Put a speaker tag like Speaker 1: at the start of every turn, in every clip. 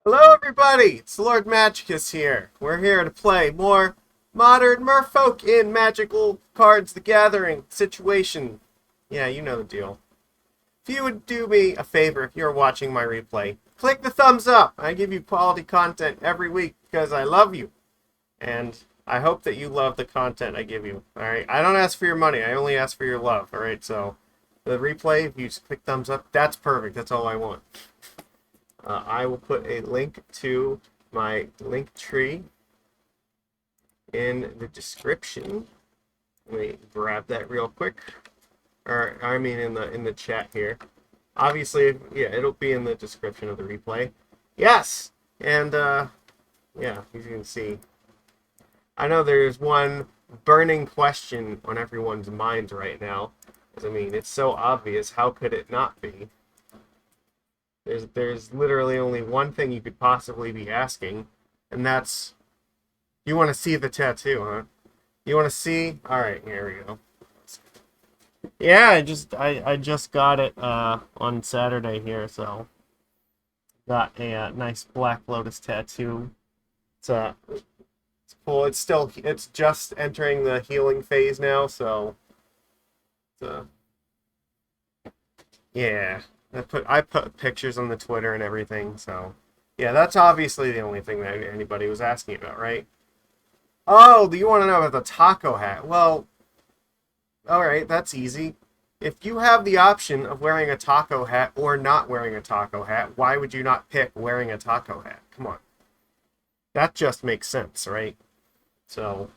Speaker 1: Hello everybody, it's Lord Magicus here. We're here to play more modern merfolk in Magical Cards the Gathering situation. Yeah, you know the deal. If you would do me a favor if you're watching my replay, click the thumbs up. I give you quality content every week because I love you. And I hope that you love the content I give you. Alright? I don't ask for your money, I only ask for your love. Alright, so the replay, if you just click thumbs up, that's perfect. That's all I want. I will put a link to my link tree in the description. Let me grab that real quick. Or I mean in the chat here. Obviously, yeah, it'll be in the description of the replay. Yes! And yeah, as you can see. I know there's one burning question on everyone's minds right now. I mean, it's so obvious. How could it not be? There's literally only one thing you could possibly be asking, and that's, you want to see the tattoo, huh? You want to see? All right, here we go. Yeah, I just got it on Saturday here, so got a nice Black Lotus tattoo. It's cool. It's just entering the healing phase now, so uh, yeah. I put pictures on the Twitter and everything, so yeah, that's obviously the only thing that anybody was asking about, right? Oh, do you want to know about the taco hat? Well, all right, that's easy. If you have the option of wearing a taco hat or not wearing a taco hat, why would you not pick wearing a taco hat? Come on. That just makes sense, right? So,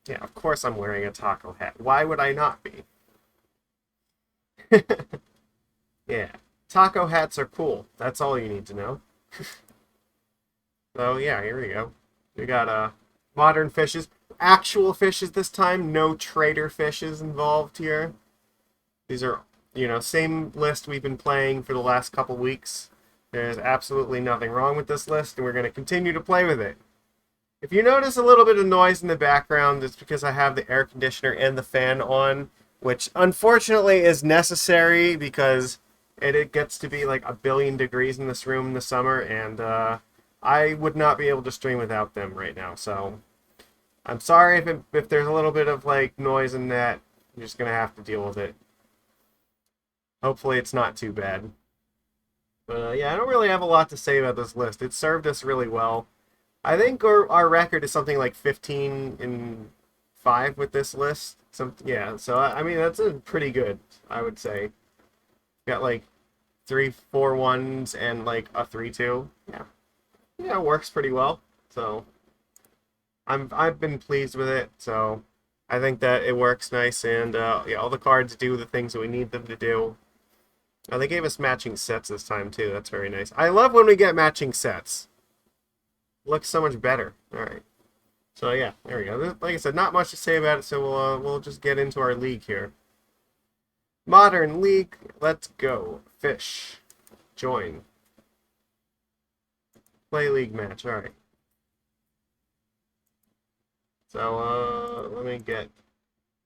Speaker 1: yeah, of course I'm wearing a taco hat. Why would I not be? Yeah. Taco hats are cool. That's all you need to know. So, yeah, here we go. We got modern fishes. Actual fishes this time. No trader fishes involved here. These are, same list we've been playing for the last couple weeks. There's absolutely nothing wrong with this list, and we're going to continue to play with it. If you notice a little bit of noise in the background, it's because I have the air conditioner and the fan on, which unfortunately is necessary because it gets to be like 1 billion degrees in this room in the summer, and I would not be able to stream without them right now. So I'm sorry if there's a little bit of like noise in that. You're just going to have to deal with it. Hopefully it's not too bad. But yeah, I don't really have a lot to say about this list. It served us really well. I think our record is something like 15-5 with this list. Yeah, so I mean that's pretty good, I would say. Got like 3 4 1s and like a 3-2. Yeah, yeah, it works pretty well. So I've been pleased with it. So I think that it works nice, and yeah, all the cards do the things that we need them to do. Oh, they gave us matching sets this time too. That's very nice. I love when we get matching sets. Looks so much better. All right. So yeah, there we go. Like I said, not much to say about it, so we'll just get into our league here. Modern League. Let's go. Fish. Join. Play league match. All right. So let me get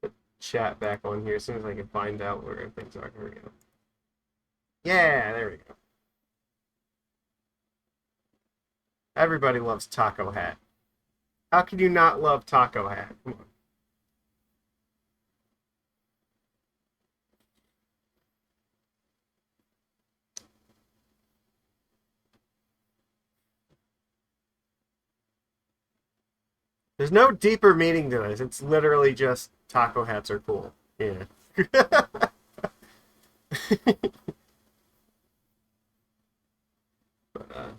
Speaker 1: the chat back on here as soon as I can find out where things are. Here we go. Yeah, there we go. Everybody loves Taco Hat. How can you not love Taco Hat? Come on. There's no deeper meaning to this. It's literally just taco hats are cool. Yeah. But,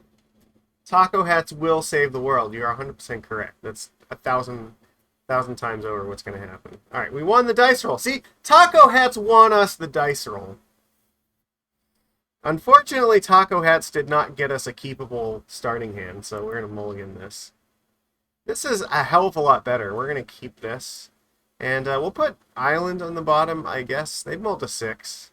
Speaker 1: taco hats will save the world. You're 100% correct. That's a thousand times over what's going to happen. All right, we won the dice roll. See, taco hats won us the dice roll. Unfortunately, taco hats did not get us a keepable starting hand, so we're going to mulligan this. This is a hell of a lot better. We're going to keep this. And we'll put Island on the bottom, I guess. They've mulled a 6.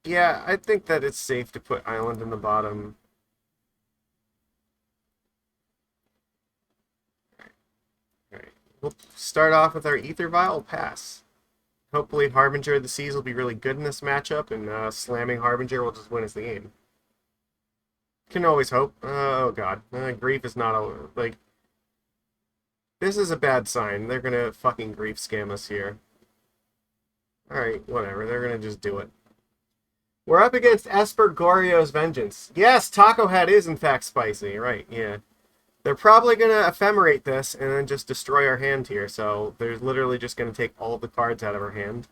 Speaker 1: Yeah, I think that it's safe to put Island in the bottom. All right. We'll start off with our Aether Vial pass. hopefully Harbinger of the Seas will be really good in this matchup, and slamming Harbinger will just win us the game. Can always hope. Oh god. Grief is not a... like... This is a bad sign. They're gonna fucking grief scam us here. Alright, whatever. They're gonna just do it. We're up against Esper Goryo's Vengeance. Yes, Taco Head is in fact spicy. Right, yeah. They're probably gonna ephemerate this and then just destroy our hand here, so they're literally just gonna take all of the cards out of our hand.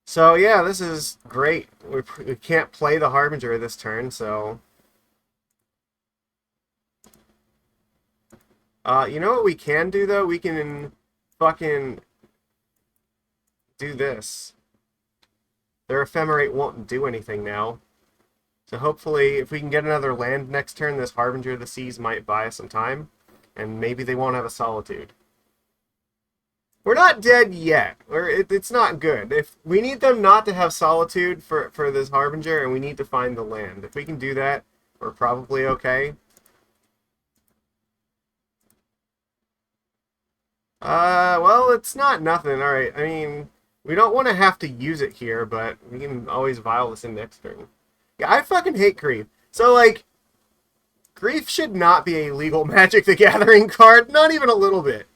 Speaker 1: So yeah, this is great. We can't play the Harbinger this turn, so... you know what we can do, though? We can fucking do this. Their Ephemerate won't do anything now. So hopefully, if we can get another land next turn, this Harbinger of the Seas might buy us some time. And maybe they won't have a Solitude. We're not dead yet. It's not good. If we need them not to have Solitude for this Harbinger, and we need to find the land. If we can do that, we're probably okay. Well, it's not nothing. Alright, I mean, we don't want to have to use it here, but we can always vial this in next turn. Yeah, I fucking hate Grief. So, like, Grief should not be a legal Magic the Gathering card. Not even a little bit.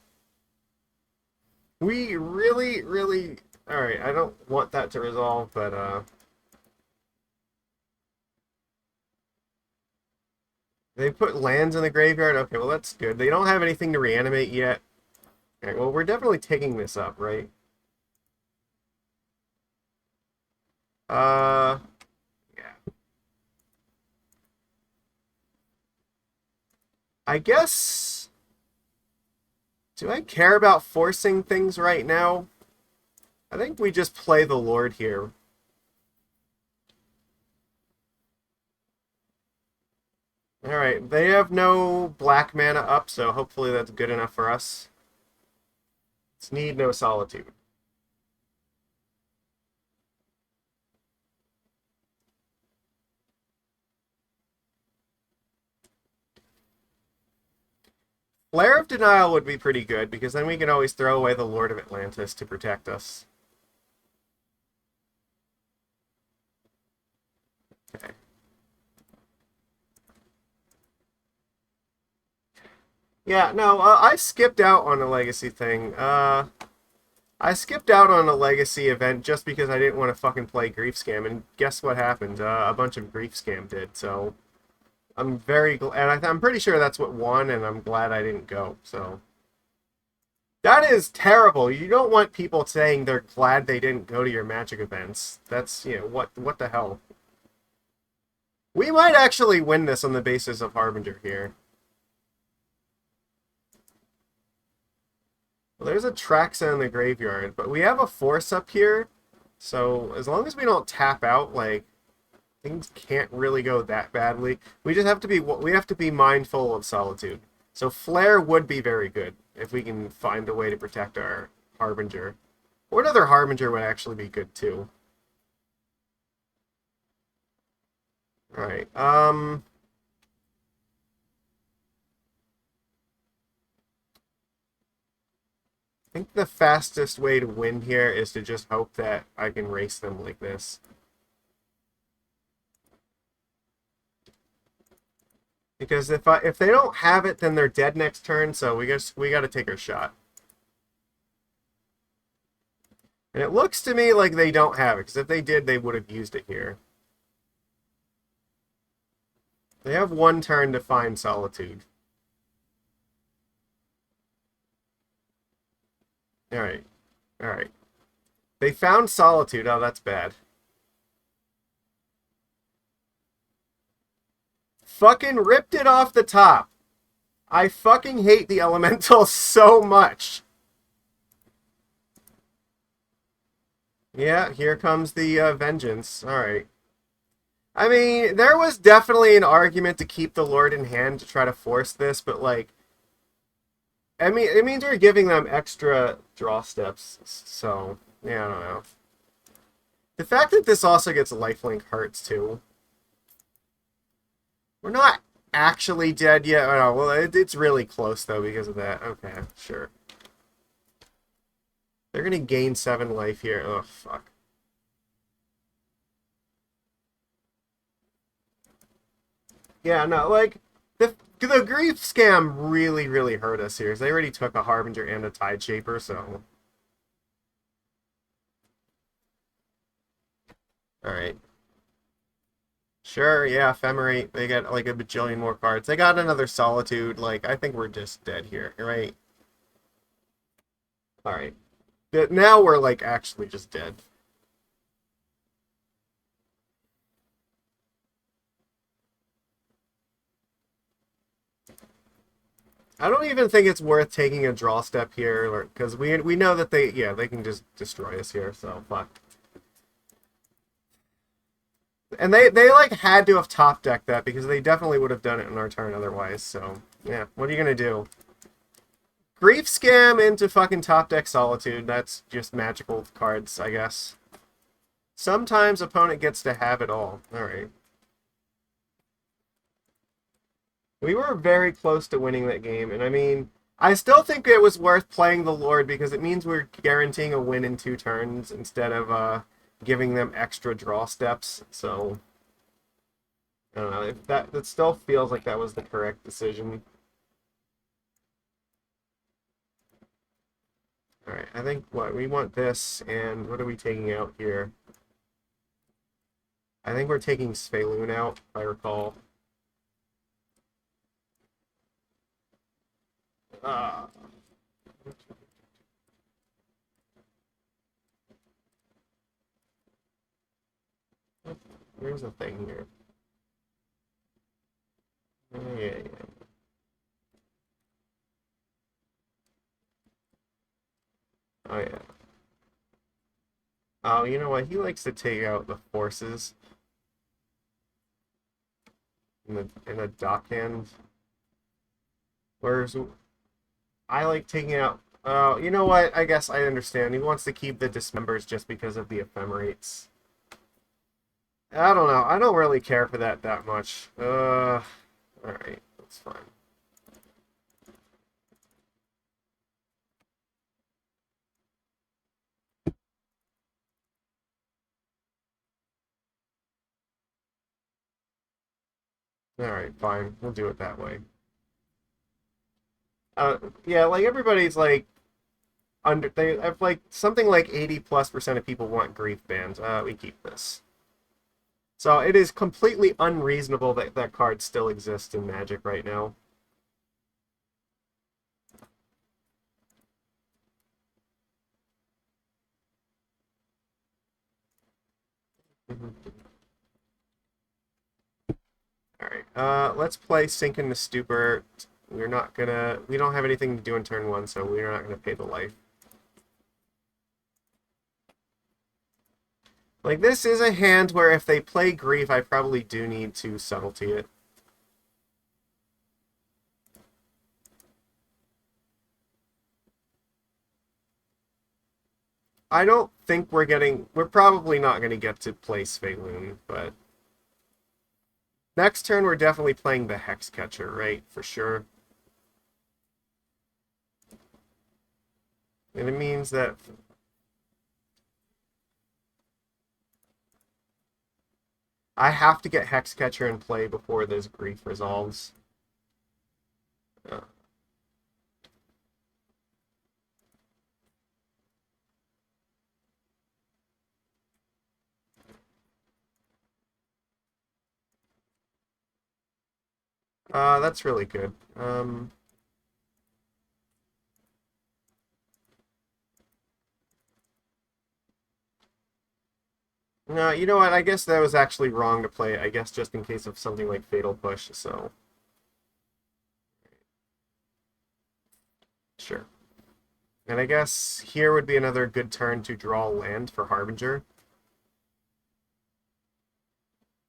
Speaker 1: We really, really... Alright, I don't want that to resolve, but, they put lands in the graveyard? Okay, well, that's good. They don't have anything to reanimate yet. Alright, well, we're definitely taking this up, right? Yeah. I guess... Do I care about forcing things right now? I think we just play the Lord here. Alright, they have no black mana up, so hopefully that's good enough for us. Let's need no Solitude. Flare of Denial would be pretty good, because then we can always throw away the Lord of Atlantis to protect us. Okay. Yeah, no, I skipped out on a Legacy thing. I skipped out on a Legacy event just because I didn't want to fucking play Grief Scam, and guess what happened? A bunch of Grief Scam did, so... I'm very glad, and I'm pretty sure that's what won, and I'm glad I didn't go, so... That is terrible. You don't want people saying they're glad they didn't go to your Magic events. That's, you know, what the hell? We might actually win this on the basis of Harbinger here. Well, there's a Traxa in the graveyard, but we have a Force up here, so as long as we don't tap out, like... Things can't really go that badly. We just have to be mindful of Solitude. So Flare would be very good if we can find a way to protect our Harbinger. Or another Harbinger would actually be good too. Alright, I think the fastest way to win here is to just hope that I can race them like this. Because if they don't have it, then they're dead next turn. So we got to take our shot. And it looks to me like they don't have it, because if they did, they would have used it here. They have one turn to find Solitude. Alright. Alright. They found Solitude. Oh, that's bad. Fucking ripped it off the top. I fucking hate the Elemental so much. Yeah, here comes the Vengeance. Alright. I mean, there was definitely an argument to keep the Lord in hand to try to force this, but, like... I mean, it means we're giving them extra draw steps, so... Yeah, I don't know. The fact that this also gets lifelink hurts, too. We're not actually dead yet. Oh, no, well, it's really close, though, because of that. Okay, sure. They're gonna gain 7 life here. Oh, fuck. Yeah, no, like, the grief scam really, really hurt us here. They already took a Harbinger and a Tide Shaper, so... Alright. Sure, yeah, Ephemerate. They get, like, a bajillion more cards. They got another Solitude. Like, I think we're just dead here, right? Alright. Now we're, like, actually just dead. I don't even think it's worth taking a draw step here, because we know that they can just destroy us here, so fuck. And they like had to have top decked that because they definitely would have done it in our turn otherwise. So yeah, what are you gonna do? Grief Scam into fucking top deck Solitude. That's just magical cards, I guess. Sometimes opponent gets to have it all. All right. We were very close to winning that game, and I mean, I still think it was worth playing the Lord because it means we're guaranteeing a win in 2 turns instead of giving them extra draw steps. So I don't know if that still feels like that was the correct decision. All right, I think what we want this, and what are we taking out here? I think we're taking Svyelun out, if I recall. Uh, Here's the thing here. Yeah. Oh yeah. Oh, you know what? He likes to take out the forces in the Dockhand. Whereas I like taking out. Oh, you know what? I guess I understand. He wants to keep the Dismembers just because of the Ephemerates. I don't know. I don't really care for that much. Alright. That's fine. Alright, fine. We'll do it that way. Yeah, like everybody's like they have like something like 80+% of people want grief bans. We keep this. So it is completely unreasonable that that card still exists in Magic right now. Alright, let's play Sink into Stupor. We don't have anything to do in turn 1, so we're not gonna pay the life. Like, this is a hand where if they play Grief, I probably do need to Subtlety it. I don't think we're probably not going to get to play Svyelun, but next turn we're definitely playing the Hexcatcher, right? For sure. And it means that I have to get Hexcatcher in play before this Grief resolves. Uh, that's really good. No, you know what? I guess that was actually wrong to play. I guess just in case of something like Fatal Push, so sure. And I guess here would be another good turn to draw land for Harbinger.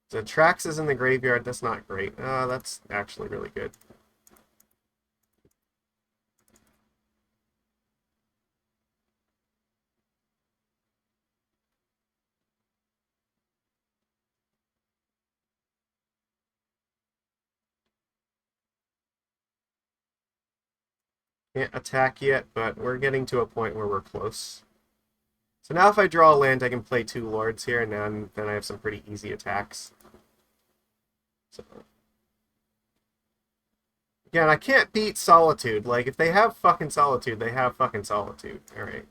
Speaker 1: So Trax is in the graveyard. That's not great. That's actually really good. Can't attack yet, but we're getting to a point where we're close. So now if I draw a land, I can play 2 lords here, and then I have some pretty easy attacks. So again, I can't beat Solitude. Like, if they have fucking Solitude, they have fucking Solitude. Alright.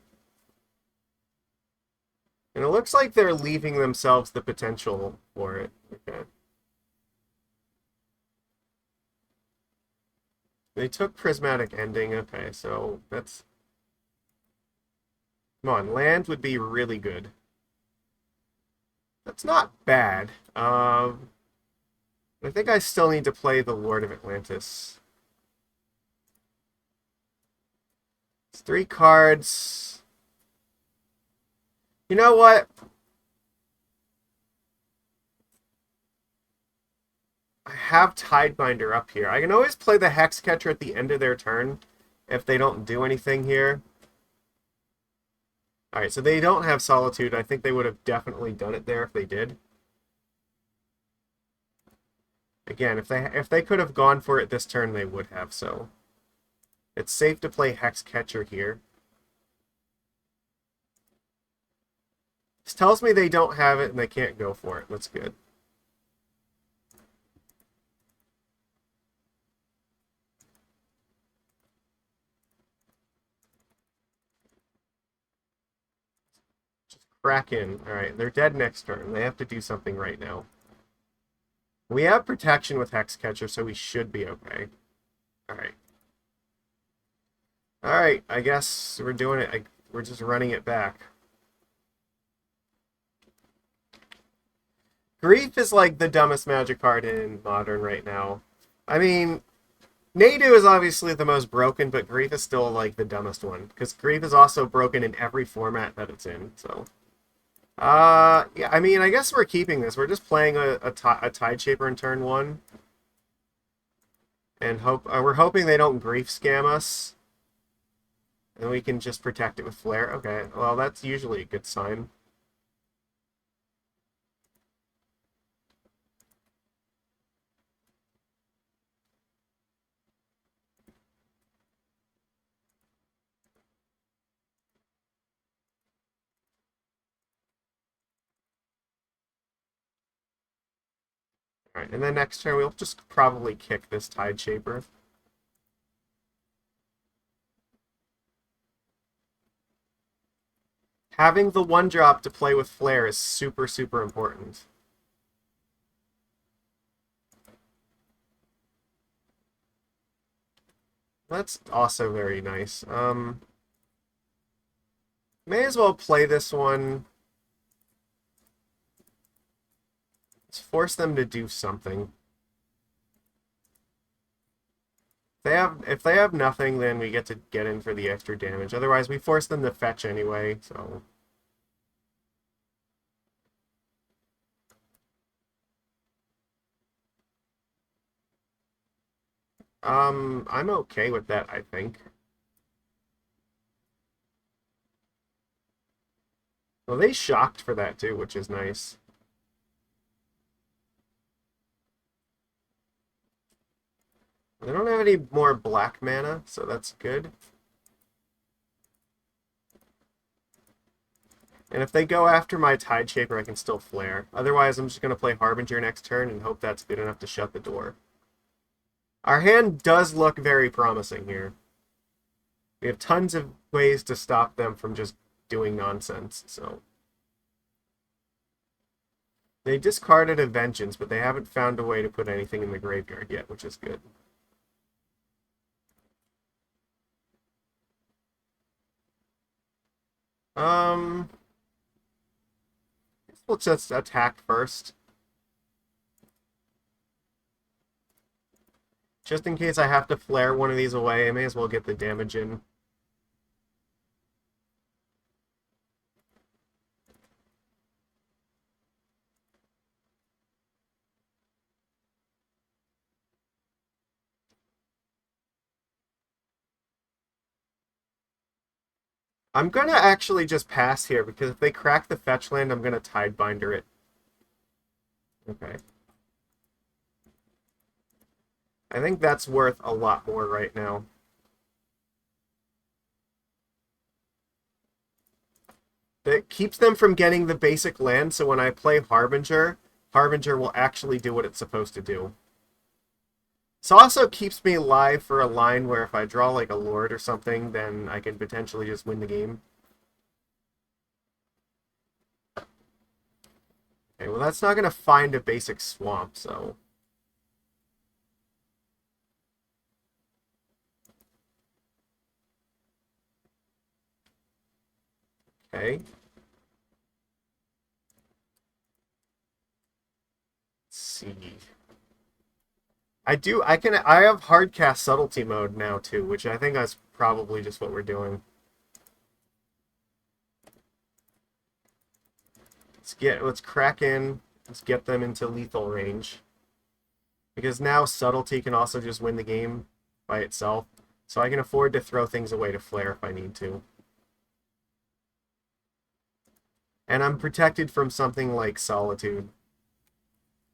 Speaker 1: And it looks like they're leaving themselves the potential for it. Okay. They took Prismatic Ending. Okay, so that's... Come on, land would be really good. That's not bad. I think I still need to play the Lord of Atlantis. It's 3 cards. You know what? I have Tidebinder up here. I can always play the Hexcatcher at the end of their turn if they don't do anything here. Alright, so they don't have Solitude. I think they would have definitely done it there if they did. Again, if they could have gone for it this turn, they would have, so... It's safe to play Hexcatcher here. This tells me they don't have it and they can't go for it. That's good. Kraken. Alright, they're dead next turn. They have to do something right now. We have protection with Hexcatcher, so we should be okay. Alright. Alright, I guess we're doing it. We're just running it back. Grief is like the dumbest magic card in Modern right now. I mean, Nadu is obviously the most broken, but Grief is still like the dumbest one. Because Grief is also broken in every format that it's in, so... yeah, I mean, I guess we're keeping this. We're just playing a Tide Shaper in turn 1. And we're hoping they don't Grief Scam us. And we can just protect it with Flare. Okay, well, that's usually a good sign. Alright, and then next turn we'll just probably kick this Tide Shaper. Having the 1-drop to play with Flare is super, super important. That's also very nice. May as well play this one. Let's force them to do something. If they have nothing, then we get to get in for the extra damage. Otherwise, we force them to fetch anyway, so... I'm okay with that, I think. Well, they shocked for that, too, which is nice. They don't have any more black mana, so that's good. And if they go after my Tide Shaper, I can still Flare. Otherwise, I'm just going to play Harbinger next turn and hope that's good enough to shut the door. Our hand does look very promising here. We have tons of ways to stop them from just doing nonsense, so... They discarded a Vengeance, but they haven't found a way to put anything in the graveyard yet, which is good. We'll just attack first. Just in case I have to flare one of these away, I may as well get the damage in. I'm gonna actually just pass here, because if they crack the fetch land, I'm gonna Tidebinder it. Okay. I think that's worth a lot more right now. that keeps them from getting the basic land, so when I play Harbinger, Harbinger will actually do what it's supposed to do. This also keeps me alive for a line where if I draw like a Lord or something, then I can potentially just win the game. Okay, well that's not going to find a basic swamp, so... Okay. Let's see. I have hardcast subtlety mode now too, which I think that's probably just what we're doing. Let's crack in, let's get them into lethal range. Because now subtlety can also just win the game by itself. So I can afford to throw things away to flare if I need to. And I'm protected from something like Solitude.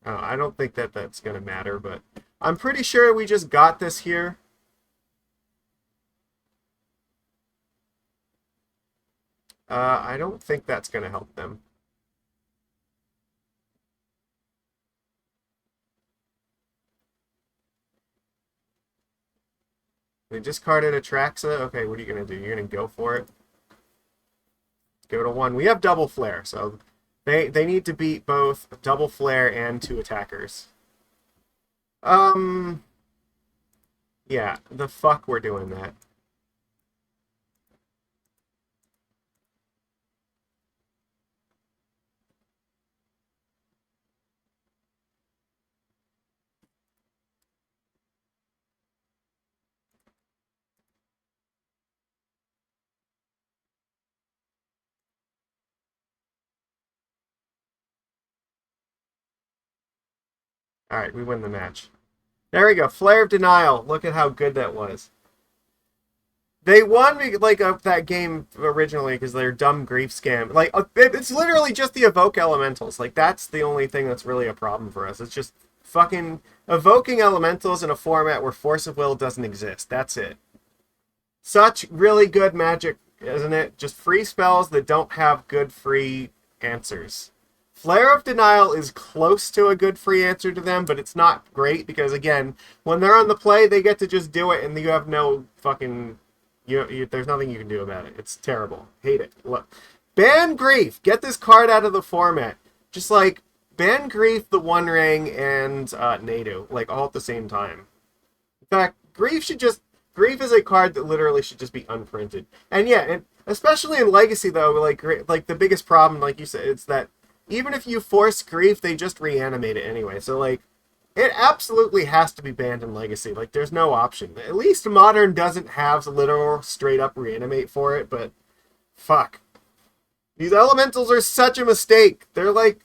Speaker 1: I don't think that that's going to matter, but I'm pretty sure we just got this here. I don't think that's going to help them. They discarded Atraxa. Okay, what are you going to do? You're going to go for it? Go to 1. We have double flare, so they need to beat both double flare and 2 attackers. Yeah, the fuck we're doing that. Alright, we win the match. There we go. Flare of Denial. Look at how good that was. They won like that game originally because they're dumb grief scam. Like it's literally just the evoke elementals. Like that's the only thing that's really a problem for us. It's just fucking evoking elementals in a format where Force of Will doesn't exist. That's it. Such really good magic, isn't it? Just free spells that don't have good free answers. Flare of Denial is close to a good free answer to them, but it's not great because, again, when they're on the play, they get to just do it, and you have no fucking... there's nothing you can do about it. It's terrible. Hate it. Look. Ban Grief! Get this card out of the format. Just, like, ban Grief, the One Ring, and Nadu, like, all at the same time. In fact, Grief should just... Grief is a card that literally should just be unprinted. And yeah, and especially in Legacy, though, like the biggest problem, like you said, it's that even if you force Grief, they just reanimate it anyway. So, like, it absolutely has to be banned in Legacy. Like, there's no option. At least Modern doesn't have literal straight-up reanimate for it, but fuck. These elementals are such a mistake. They're, like,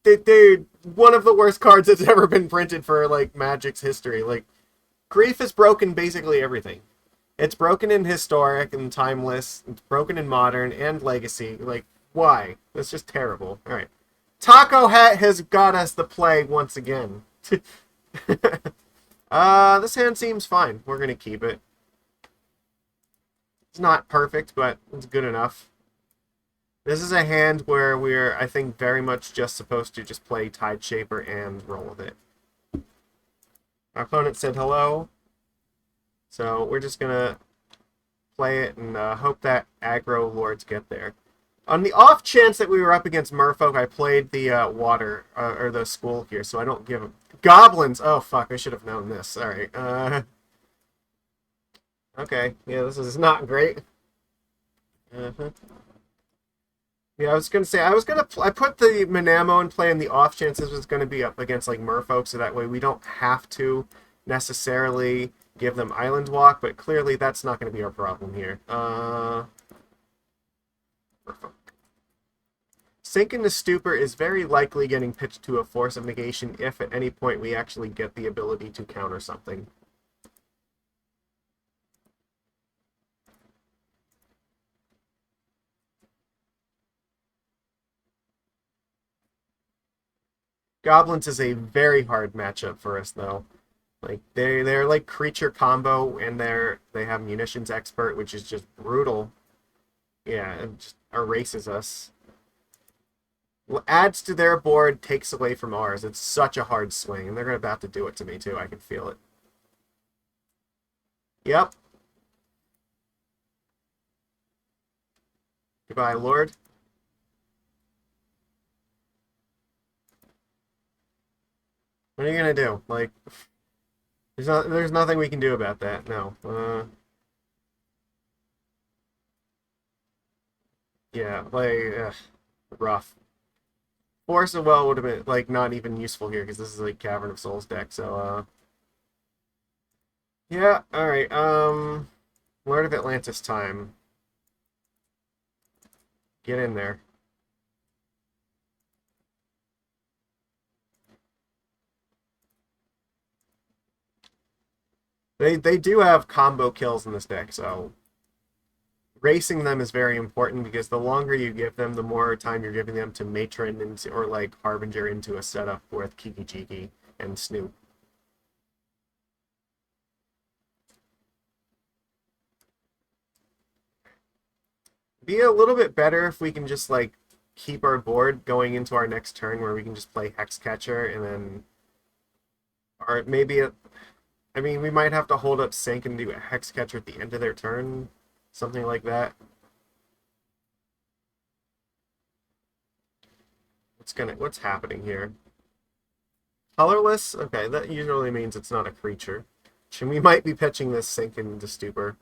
Speaker 1: they're one of the worst cards that's ever been printed for, like, Magic's history. Like, Grief has broken basically everything. It's broken in Historic and Timeless. It's broken in Modern and Legacy. Like, why? That's just terrible. Alright. Taco Hat has got us the play once again. This hand seems fine. We're going to keep it. It's not perfect, but it's good enough. This is a hand where we're, I think, very much just supposed to just play Tide Shaper and roll with it. Our opponent said hello, so we're just going to play it and hope that aggro lords get there. On the off chance that we were up against Merfolk, I played the water, or the school here, so I don't give them... Goblins! Oh, fuck, I should have known this. Alright, okay, yeah, this is not great. Yeah, I was going to say, I put the Minamo in play in the off chance this was going to be up against, like, Merfolk, so that way we don't have to necessarily give them Island Walk, but clearly that's not going to be our problem here. Merfolk. Sink into Stupor is very likely getting pitched to a Force of Negation if at any point we actually get the ability to counter something. Goblins is a very hard matchup for us, though. Like they're like creature combo, and they have munitions expert, which is just brutal. Yeah, just erases us. Adds to their board, takes away from ours. It's such a hard swing, and they're about to do it to me too. I can feel it. Yep. Goodbye, Lord. What are you gonna do? Like, there's nothing we can do about that. No. Yeah, like, rough. Force of Will would have been like not even useful here because this is like Cavern of Souls deck. So, yeah. All right. Lord of Atlantis time. Get in there. They do have combo kills in this deck, so racing them is very important because the longer you give them, the more time you're giving them to matron into or like Harbinger into a setup with Kiki Jiki and Snoop. Be a little bit better if we can just like keep our board going into our next turn where we can just play Hexcatcher and then, or maybe I mean, we might have to hold up Sync and do a Hexcatcher at the end of their turn, something like that. What's happening here? Colorless? Okay, that usually means it's not a creature. And we might be pitching this Sync into Stupor.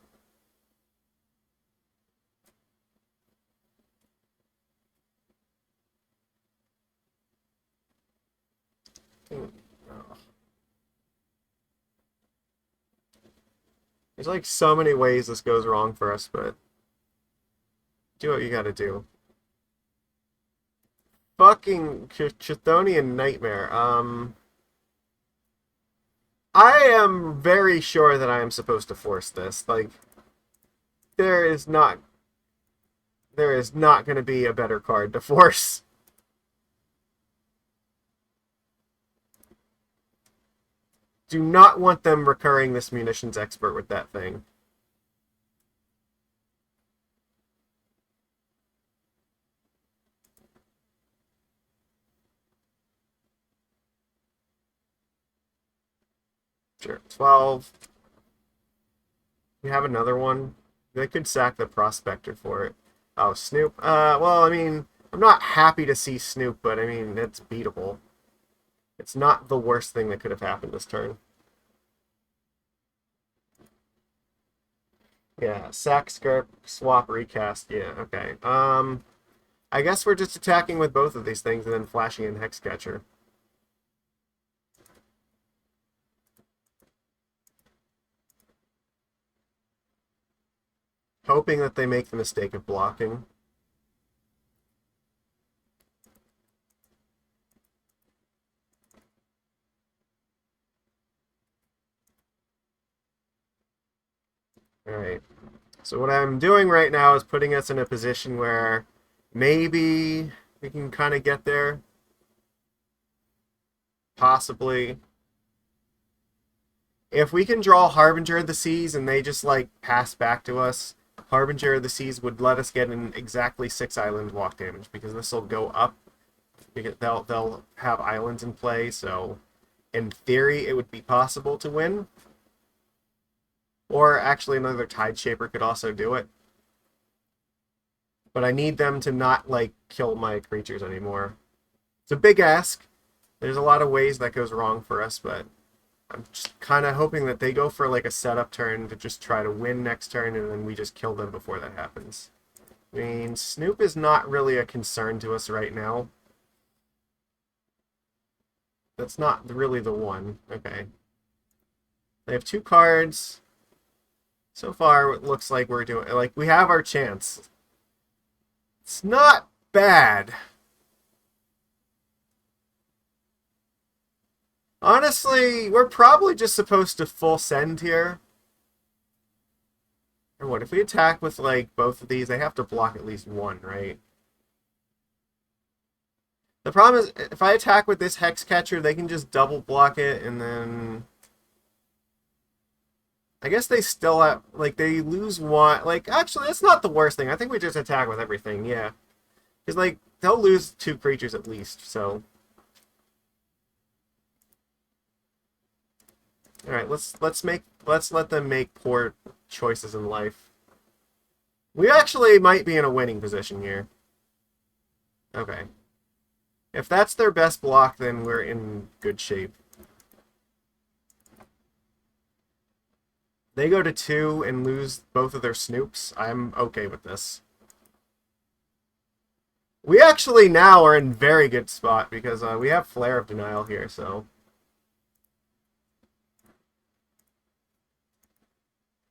Speaker 1: There's like so many ways this goes wrong for us, but do what you gotta do. Fucking Chthonian Nightmare. I am very sure that I am supposed to force this. Like, there is not going to be a better card to force. Do not want them recurring this Munitions Expert with that thing. Sure, 12. We have another one. They could sack the Prospector for it. Oh, Snoop. Well, I mean, I'm not happy to see Snoop, but I mean, it's beatable. It's not the worst thing that could have happened this turn. Yeah, sack, skirp, swap, recast. Yeah, okay. I guess we're just attacking with both of these things and then flashing in Hexcatcher. Hoping that they make the mistake of blocking. Alright. So what I'm doing right now is putting us in a position where maybe we can kind of get there. Possibly. If we can draw Harbinger of the Seas and they just like pass back to us, Harbinger of the Seas would let us get in exactly 6 island walk damage because this will go up. Because they'll have islands in play, so in theory it would be possible to win. Or actually another Tide Shaper could also do it. But I need them to not like kill my creatures anymore. It's a big ask. There's a lot of ways that goes wrong for us, but I'm just kind of hoping that they go for like a setup turn to just try to win next turn, and then we just kill them before that happens. I mean, Snoop is not really a concern to us right now. That's not really the one. Okay. They have 2 cards. So far, it looks like we're doing... Like, we have our chance. It's not bad. Honestly, we're probably just supposed to full send here. Or what, if we attack with, like, both of these, they have to block at least one, right? The problem is, if I attack with this Hexcatcher, they can just double block it, and then... I guess they still have, like, they lose one. Like, actually, that's not the worst thing. I think we just attack with everything, yeah. Because, like, they'll lose 2 creatures at least, so. Alright, let's let them make poor choices in life. We actually might be in a winning position here. Okay. If that's their best block, then we're in good shape. They go to 2 and lose both of their snoops. I'm okay with this. We actually now are in very good spot because we have Flare of Denial here, so.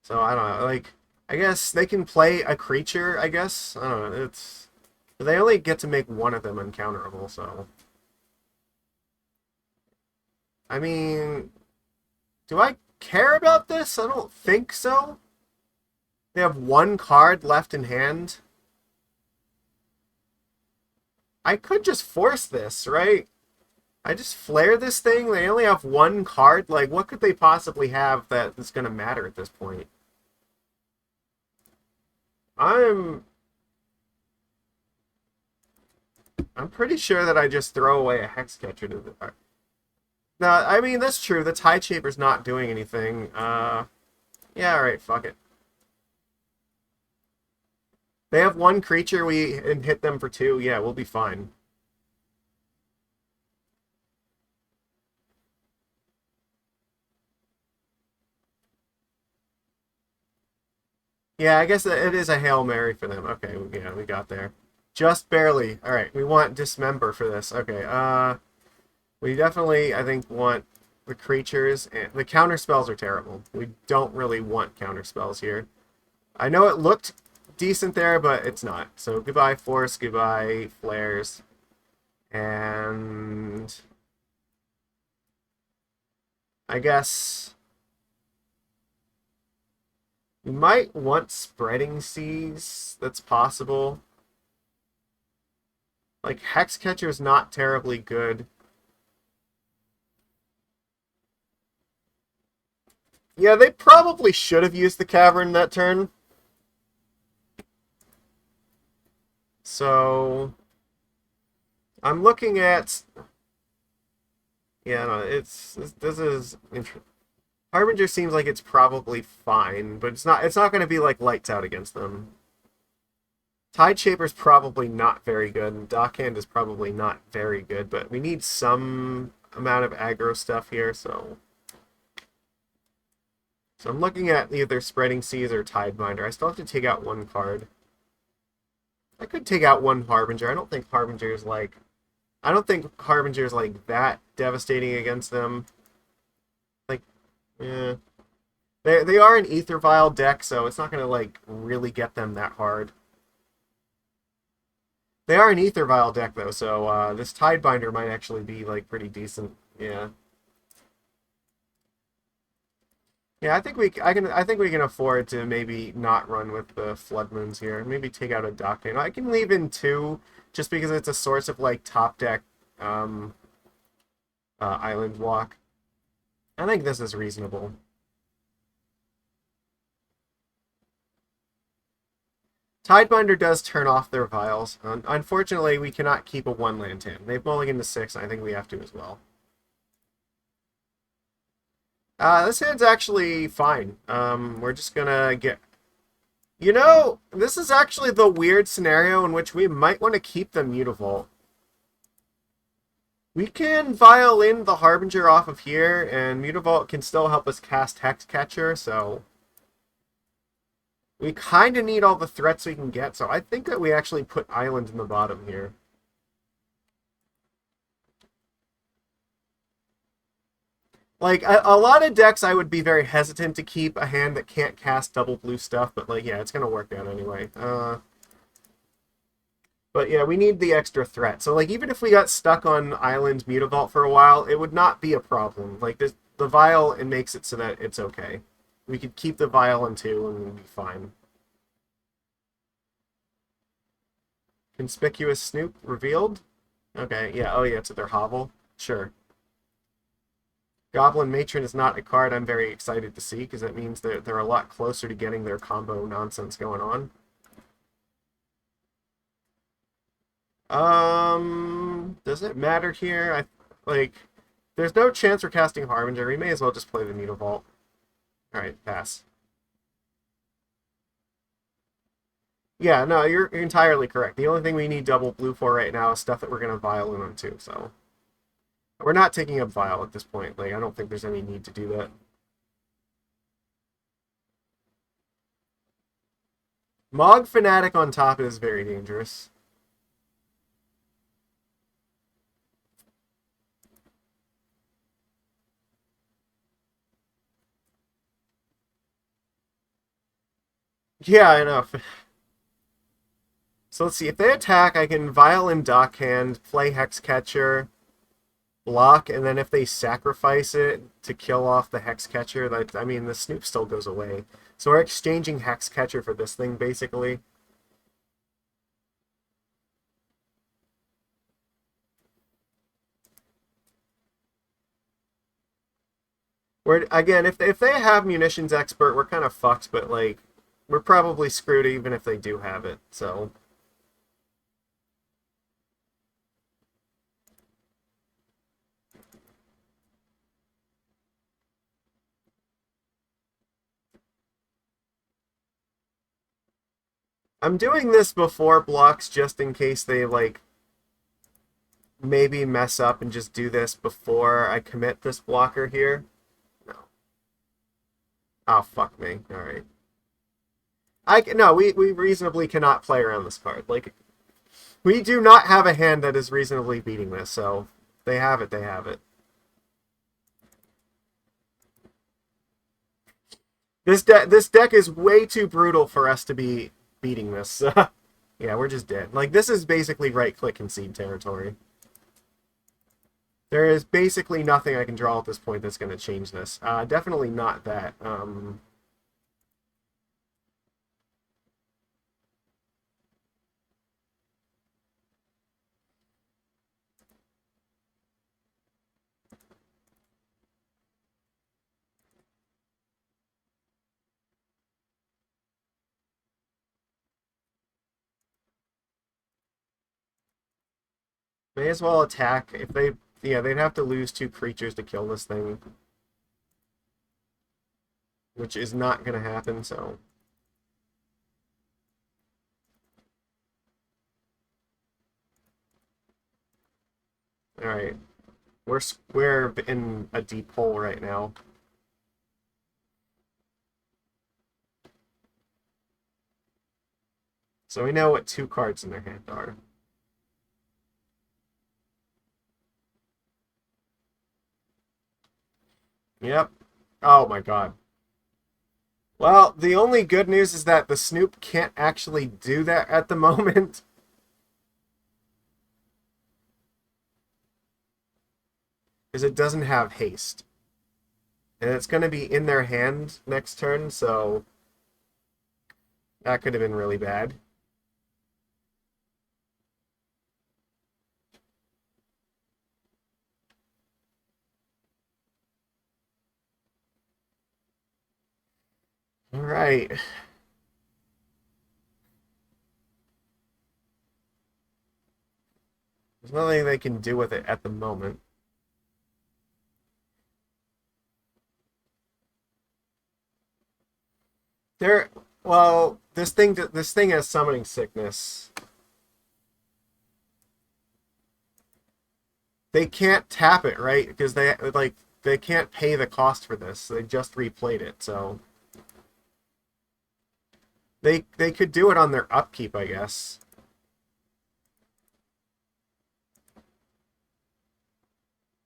Speaker 1: So I don't know, like, I guess they can play a creature, I guess. I don't know, it's. They only get to make one of them uncounterable, so. I mean, do I care about this? I don't think so. They have 1 card left in hand. I could just force this, right? I just flare this thing. They only have 1 card. Like, what could they possibly have that is going to matter at this point? I'm pretty sure that I just throw away a Hexcatcher to the. No, I mean that's true. The Tide Shaper's not doing anything. Yeah, all right, fuck it. They have 1 creature. We and hit them for 2. Yeah, we'll be fine. Yeah, I guess it is a Hail Mary for them. Okay, yeah, we got there. Just barely. All right, we want Dismember for this. Okay, we definitely, I think, want the creatures. And the counter spells are terrible. We don't really want counter spells here. I know it looked decent there, but it's not. So goodbye Force, goodbye Flares. And I guess we might want Spreading Seas. That's possible. Like, Hexcatcher is not terribly good. Yeah, they probably should have used the Cavern that turn. So, I'm looking at. Yeah, no, this is Harbinger seems like it's probably fine, but it's not. It's not going to be like lights out against them. Tide Shaper's probably not very good, and Dockhand is probably not very good, but we need some amount of aggro stuff here, so. So I'm looking at either Spreading Seas or Tidebinder. I still have to take out 1 card. I could take out 1 Harbinger. I don't think Harbinger is like that devastating against them. Like, yeah. They are an Aether Vial deck, so it's not gonna like really get them that hard. They are an Aether Vial deck though, so this Tidebinder might actually be like pretty decent. Yeah. Yeah, I think we can afford to maybe not run with the Flood Moons here. Maybe take out a Dockhand. I can leave in 2 just because it's a source of like top deck um, island walk. I think this is reasonable. Tidebinder does turn off their vials. Unfortunately, we cannot keep a 1-land hand. They've mulliganed to 6, and I think we have to as well. This hand's actually fine. We're just gonna get. You know, this is actually the weird scenario in which we might want to keep the Mutavault. We can vial in the Harbinger off of here, and Mutavault can still help us cast Hexcatcher, so. We kind of need all the threats we can get, so I think that we actually put Island in the bottom here. Like, a lot of decks I would be very hesitant to keep a hand that can't cast double blue stuff, but, like, yeah, it's going to work out anyway. But, yeah, we need the extra threat. So, like, even if we got stuck on Island Mutavault for a while, it would not be a problem. Like, the Vial, it makes it so that it's okay. We could keep the Vial in 2 and we'd be fine. Conspicuous Snoop revealed? Okay, yeah, oh yeah, it's their hovel. Sure. Goblin Matron is not a card I'm very excited to see, because that means they're a lot closer to getting their combo nonsense going on. Does it matter here? There's no chance we're casting Harbinger. We may as well just play the Mutavault. Alright, pass. Yeah, no, you're entirely correct. The only thing we need double blue for right now is stuff that we're going to Vial into, so... We're not taking up Vial at this point. Like, I don't think there's any need to do that. Mog Fanatic on top is very dangerous. Yeah, I know. So let's see. If they attack, I can Vial Dockhand, play Hexcatcher, block, and then if they sacrifice it to kill off the Hexcatcher, I mean, the Snoop still goes away. So we're exchanging Hexcatcher for this thing, basically. Again, if they have Munitions Expert, we're kind of fucked, but, like, we're probably screwed even if they do have it, so... I'm doing this before blocks just in case they, like, maybe mess up and just do this before I commit this blocker here. No. Oh, fuck me. Alright. No, we reasonably cannot play around this card. Like, we do not have a hand that is reasonably beating this, so they have it, they have it. This deck is way too brutal for us to be beating this. Yeah, we're just dead. Like, this is basically right-click concede territory. There is basically nothing I can draw at this point that's going to change this. Definitely not that. May as well attack. If they... Yeah, they'd have to lose 2 creatures to kill this thing. Which is not going to happen, so... Alright. We're in a deep hole right now. So we know what 2 cards in their hand are. Yep. Oh my god. Well, the only good news is that the Snoop can't actually do that at the moment. Because it doesn't have haste. And it's going to be in their hand next turn, so that could have been really bad. Alright. There's nothing they can do with it at the moment. Well, this thing has summoning sickness. They can't tap it, right? Because they can't pay the cost for this. They just replayed it, so they could do it on their upkeep, I guess.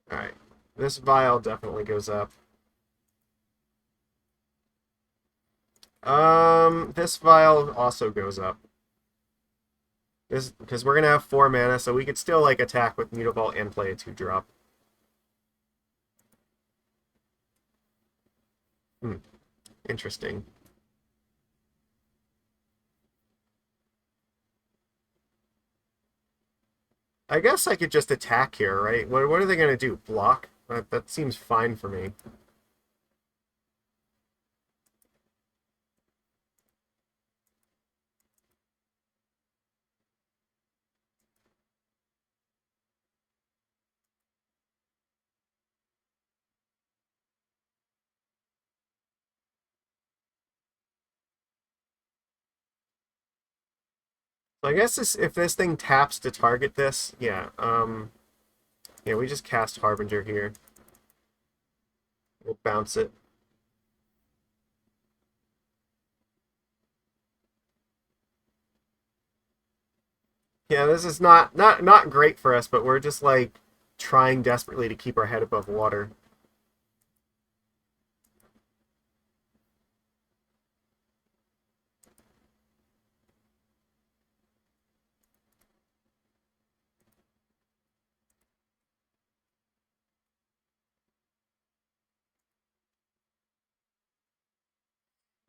Speaker 1: Alright. This vial definitely goes up. This vial also goes up. Because we're gonna have 4 mana, so we could still like attack with Mutavault and play a 2-drop. Interesting. I guess I could just attack here, right? What are they gonna do? Block? That seems fine for me. So I guess if this thing taps to target this, yeah, yeah, we just cast Harbinger here. We'll bounce it. Yeah, this is not great for us, but we're just like trying desperately to keep our head above water.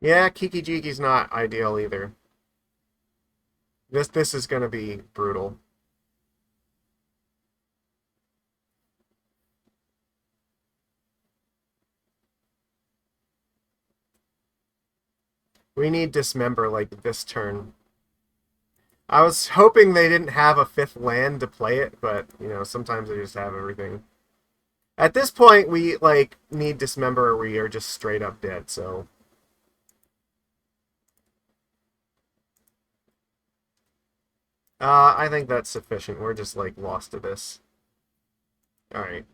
Speaker 1: Yeah, Kiki Jiki's not ideal either. This is gonna be brutal. We need Dismember like this turn. I was hoping they didn't have a fifth land to play it, but you know, sometimes they just have everything. At this point, we like need Dismember or we are just straight up dead, so I think that's sufficient. We're just like lost to this. Alright.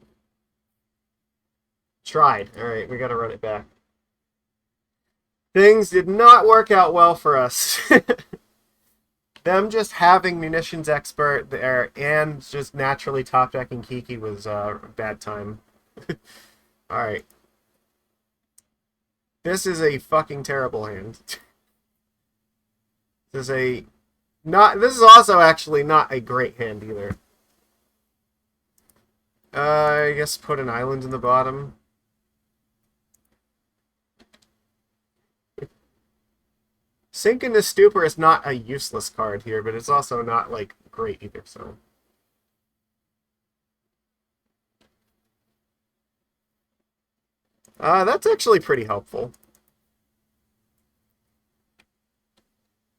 Speaker 1: Tried. Alright, we gotta run it back. Things did not work out well for us. Them just having Munitions Expert there and just naturally top decking Kiki was a bad time. Alright. This is a fucking terrible hand. This is a not this is also actually not a great hand either. I guess put an island in the bottom. Sink into Stupor is not a useless card here, but it's also not like great either, so. That's actually pretty helpful.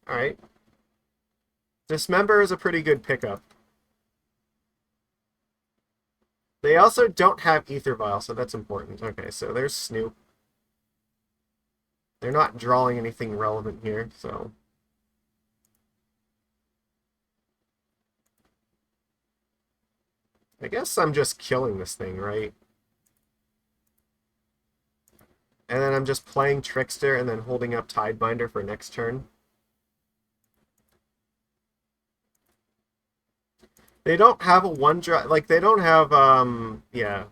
Speaker 1: Alright. Dismember is a pretty good pickup. They also don't have Aether Vial, so that's important. Okay, so there's Snoop. They're not drawing anything relevant here, so. I guess I'm just killing this thing, right? And then I'm just playing Trickster and then holding up Tidebinder for next turn. They don't have a one drop, like they don't have yeah,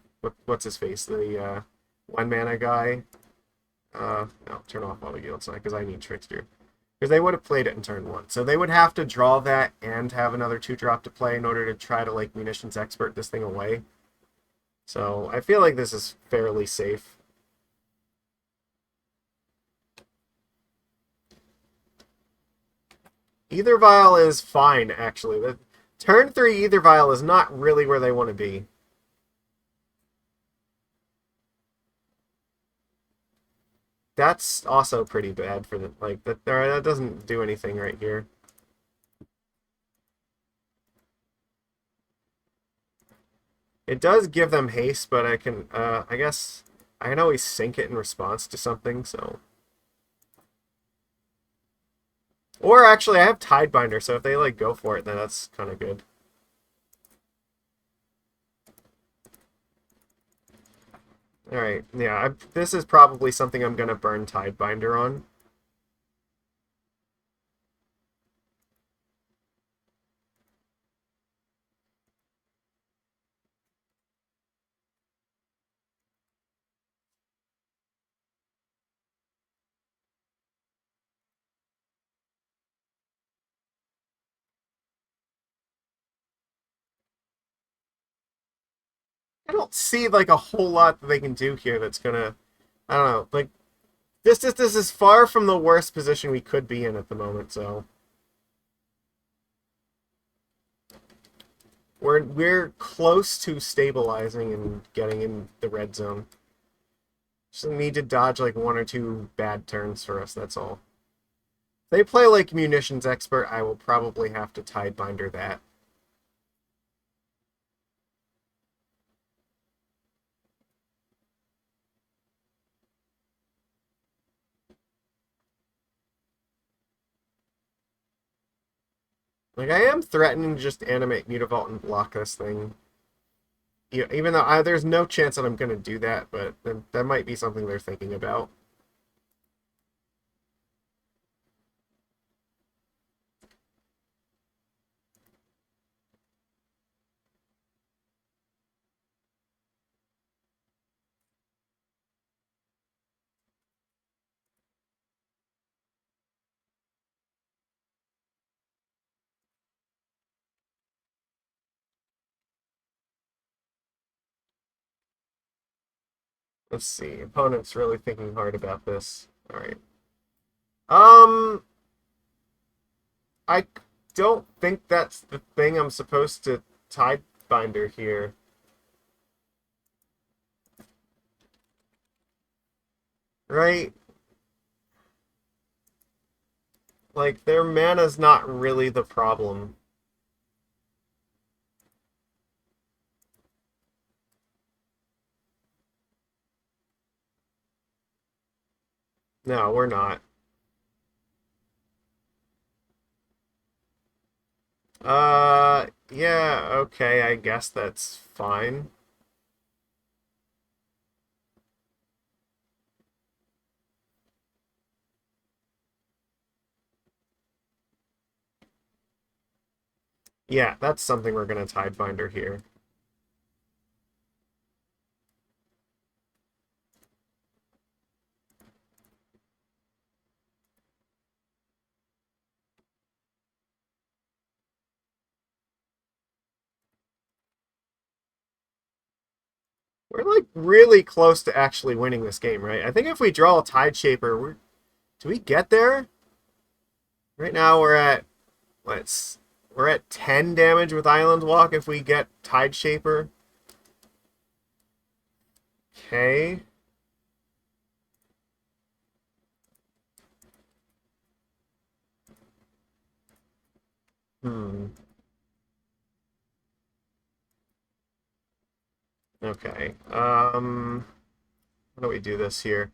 Speaker 1: what's his face, the one mana guy. No, turn off all the guild sign because I need Trickster. Because they would have played it in turn one, so they would have to draw that and have another 2-drop to play in order to try to like Munitions Expert this thing away. So I feel like this is fairly safe. Aether Vial is fine, actually. The turn 3 Aether Vial is not really where they want to be. That's also pretty bad for the like that doesn't do anything right here. It does give them haste, but I can I guess I can always sink it in response to something, so. Or actually I have Tidebinder, so if they like go for it, then that's kind of good. Alright, yeah, this is probably something I'm going to burn Tidebinder on. I don't see like a whole lot that they can do here that's gonna, I don't know, like this is far from the worst position we could be in at the moment, so. We're close to stabilizing and getting in the red zone. Just need to dodge like one or two bad turns for us, that's all. If they play like Munitions Expert, I will probably have to Tidebinder that. Like, I am threatening to just animate Mutavault and block this thing. Even though there's no chance that I'm going to do that, but that might be something they're thinking about. Let's see. Opponent's really thinking hard about this. All right. I don't think that's the thing I'm supposed to Tidebinder here. Right? Like, their mana's not really the problem. No, we're not. Yeah, okay, I guess that's fine. Yeah, that's something we're gonna Tidebinder here. We're like really close to actually winning this game, right? I think if we draw a Tideshaper, do we get there? Right now we're at let's we're at 10 damage with Island Walk if we get Tideshaper. Okay. Hmm. Okay. How do we do this here?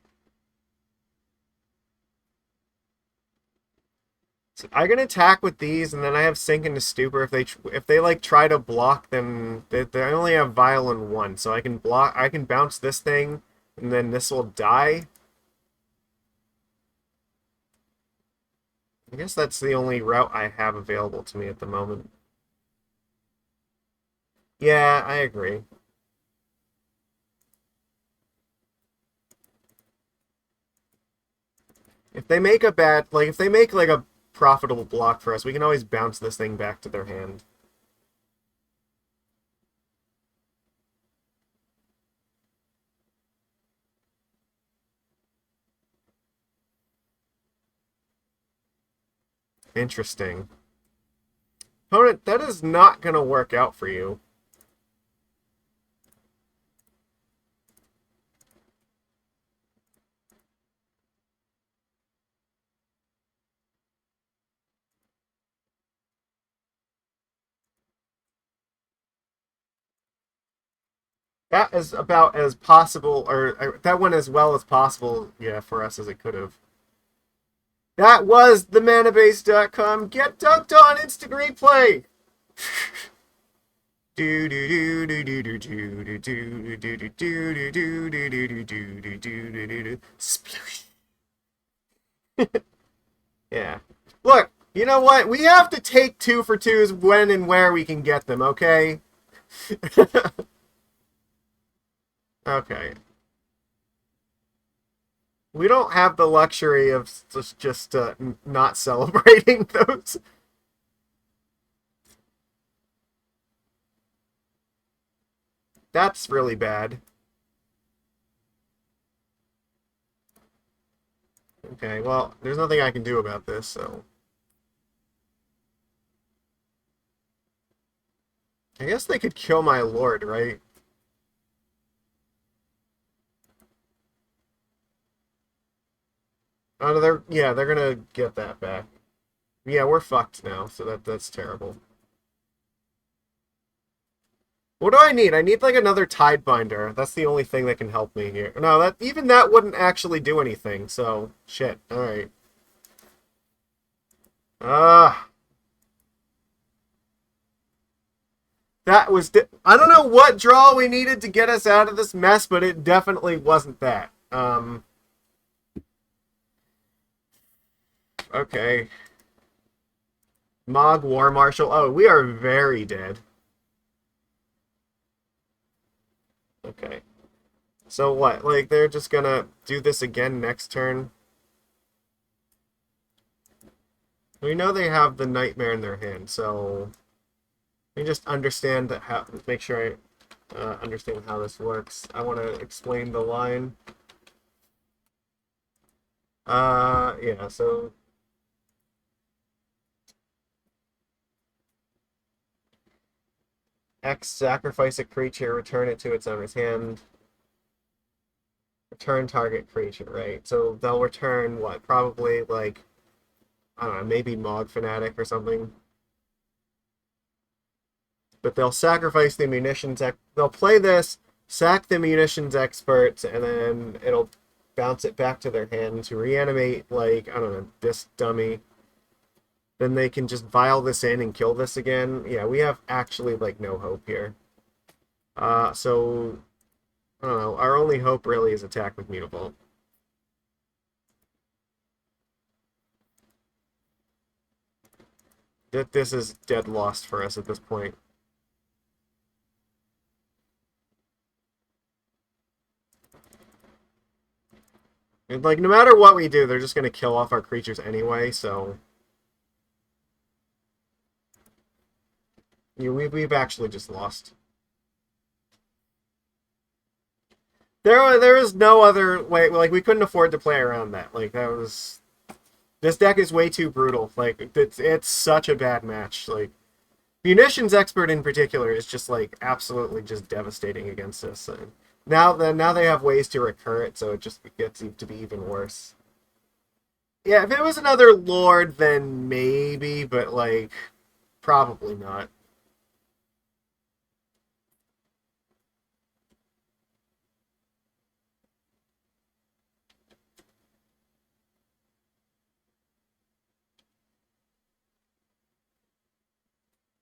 Speaker 1: So I can attack with these, and then I have Sink into Stupor. If they like try to block, then they only have Vial in one, so I can block. I can bounce this thing, and then this will die. I guess that's the only route I have available to me at the moment. Yeah, I agree. If they make a bad, like if they make like a profitable block for us, we can always bounce this thing back to their hand. Interesting. Opponent, that is not going to work out for you. That is about as possible, or that went as well as possible, yeah, for us as it could have. That was the manabase.com Get Dunked On instant replay. Do do do do do do do do do do do do do do do do do do do do. Sploosh. Yeah. Look, you know what? We have to take 2 for 2s when and where we can get them, okay? Okay. We don't have the luxury of just not celebrating those. That's really bad. Okay, well, there's nothing I can do about this, so. I guess they could kill my lord, right? Oh, they're gonna get that back. Yeah, we're fucked now, so that's terrible. What do I need? I need like another Tidebinder. That's the only thing that can help me here. No, that wouldn't actually do anything. So shit. All right. Ah, that was. I don't know what draw we needed to get us out of this mess, but it definitely wasn't that. Okay. Mog War Marshal. Oh, we are very dead. Okay. So what? Like they're just gonna do this again next turn? We know they have the Nightmare in their hand, so let me just understand that how. Make sure I understand how this works. I want to explain the line. Yeah. So X sacrifice a creature, return it to its owner's hand. Return target creature, right? So they'll return what? Probably like I don't know, maybe Mog Fanatic or something. But they'll sacrifice the munitions. They'll play this, sack the munitions experts, and then it'll bounce it back to their hand to reanimate, like, I don't know, this dummy. Then they can just vial this in and kill this again. Yeah, we have actually, like, no hope here. So, I don't know. Our only hope really is attack with Mutavault. This is dead lost for us at this point. And, like, no matter what we do, they're just going to kill off our creatures anyway, so... we've actually just lost. There was no other way. Like we couldn't afford to play around that. Like that was this deck is way too brutal. Like it's such a bad match. Like munitions expert in particular is just like absolutely just devastating against us. And now they have ways to recur it, so it just gets to be even worse. Yeah, if it was another lord, then maybe, but like probably not.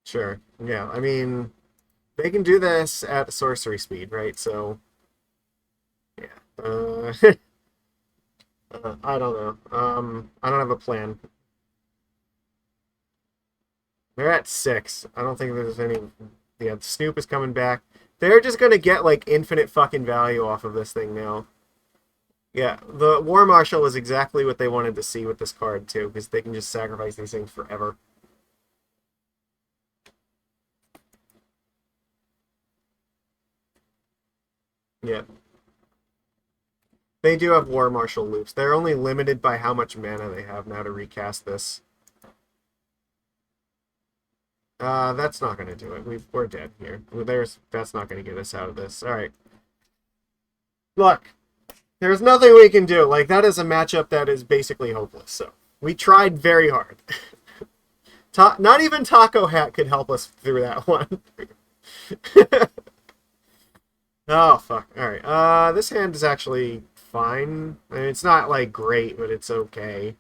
Speaker 1: Sure. Yeah, I mean, they can do this at sorcery speed, right? So, yeah. I don't know. I don't have a plan. They're at 6. I don't think there's any. Yeah, Snoop is coming back. They're just gonna get like infinite fucking value off of this thing now. Yeah, the War Marshal is exactly what they wanted to see with this card too, because they can just sacrifice these things forever. Yeah. They do have War Marshal loops. They're only limited by how much mana they have now to recast this. That's not gonna do it. We're dead here. That's not gonna get us out of this. All right. Look, there's nothing we can do. Like that is a matchup that is basically hopeless. So we tried very hard. Not even Taco Hat could help us through that one. Oh fuck. All right. This hand is actually fine. I mean, it's not like great, but it's okay.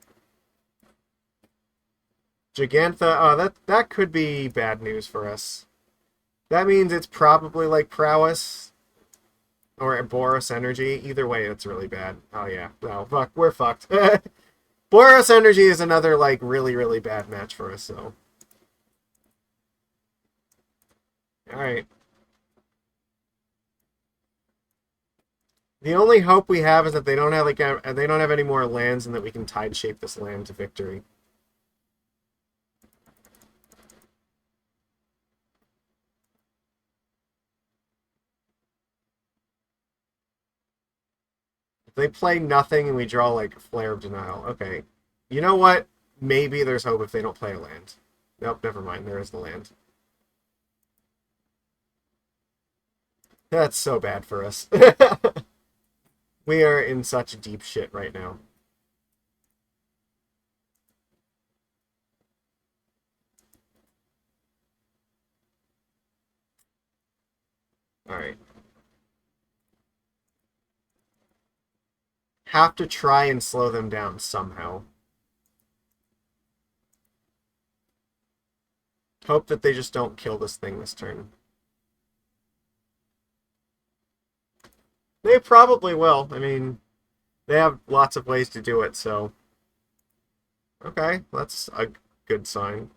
Speaker 1: Gigantha. Oh, that could be bad news for us. That means it's probably like prowess or Boros energy. Either way, it's really bad. Oh yeah. No, fuck. We're fucked. Boros energy is another like really really bad match for us. So. All right. The only hope we have is that they don't have they don't have any more lands and that we can tide shape this land to victory. If they play nothing and we draw like Flare of Denial, okay. You know what? Maybe there's hope if they don't play a land. Nope, never mind. There is the land. That's so bad for us. We are in such deep shit right now. Alright. Have to try and slow them down somehow. Hope that they just don't kill this thing this turn. They probably will. I mean, they have lots of ways to do it, so... Okay, that's a good sign.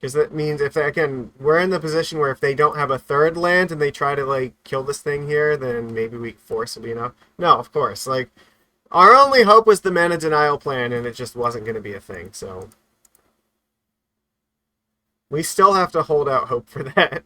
Speaker 1: Because that means if they, again, we're in the position where if they don't have a third land and they try to, like, kill this thing here, then maybe weak force will be enough. No, of course. Like, our only hope was the mana denial plan, and it just wasn't going to be a thing, so... We still have to hold out hope for that.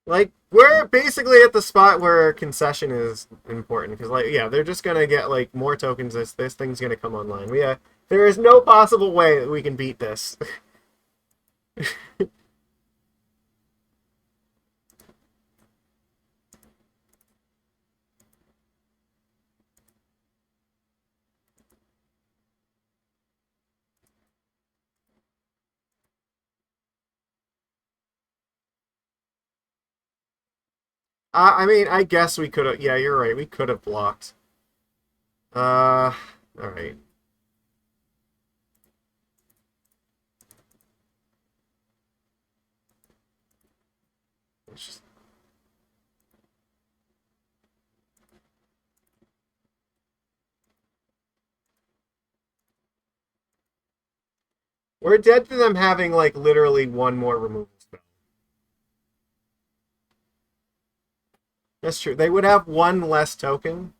Speaker 1: Like, we're basically at the spot where concession is important, because, like, yeah, they're just gonna get, like, more tokens as this thing's gonna come online. There is no possible way that we can beat this. I mean, I guess we could have, yeah, you're right, we could have blocked. Alright. Just... We're dead to them having, like, literally one more removal spell. That's true. They would have one less token.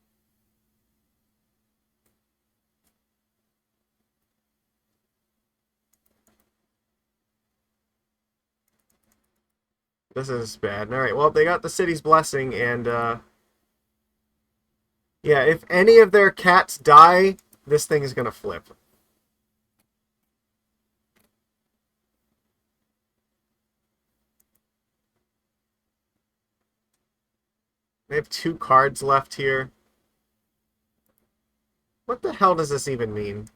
Speaker 1: This is bad. Alright, well, they got the city's blessing, and, yeah, if any of their cats die, this thing is gonna flip. They have 2 cards left here. What the hell does this even mean?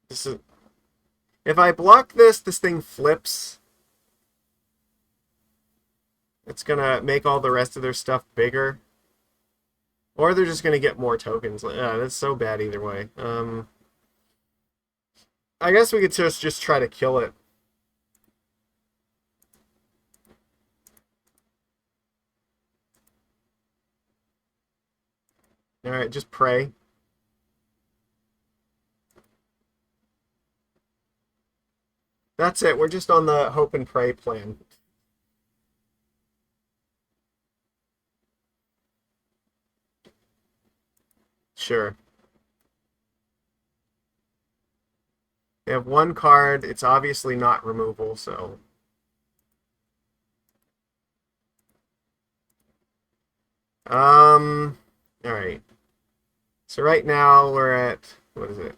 Speaker 1: This is... If I block this, this thing flips. It's gonna make all the rest of their stuff bigger. Or they're just gonna get more tokens. That's so bad either way. I guess we could just try to kill it. Alright, just pray. That's it. We're just on the hope and pray plan. Sure. They have 1 card. It's obviously not removal, so... Alright. So right now we're at... What is it?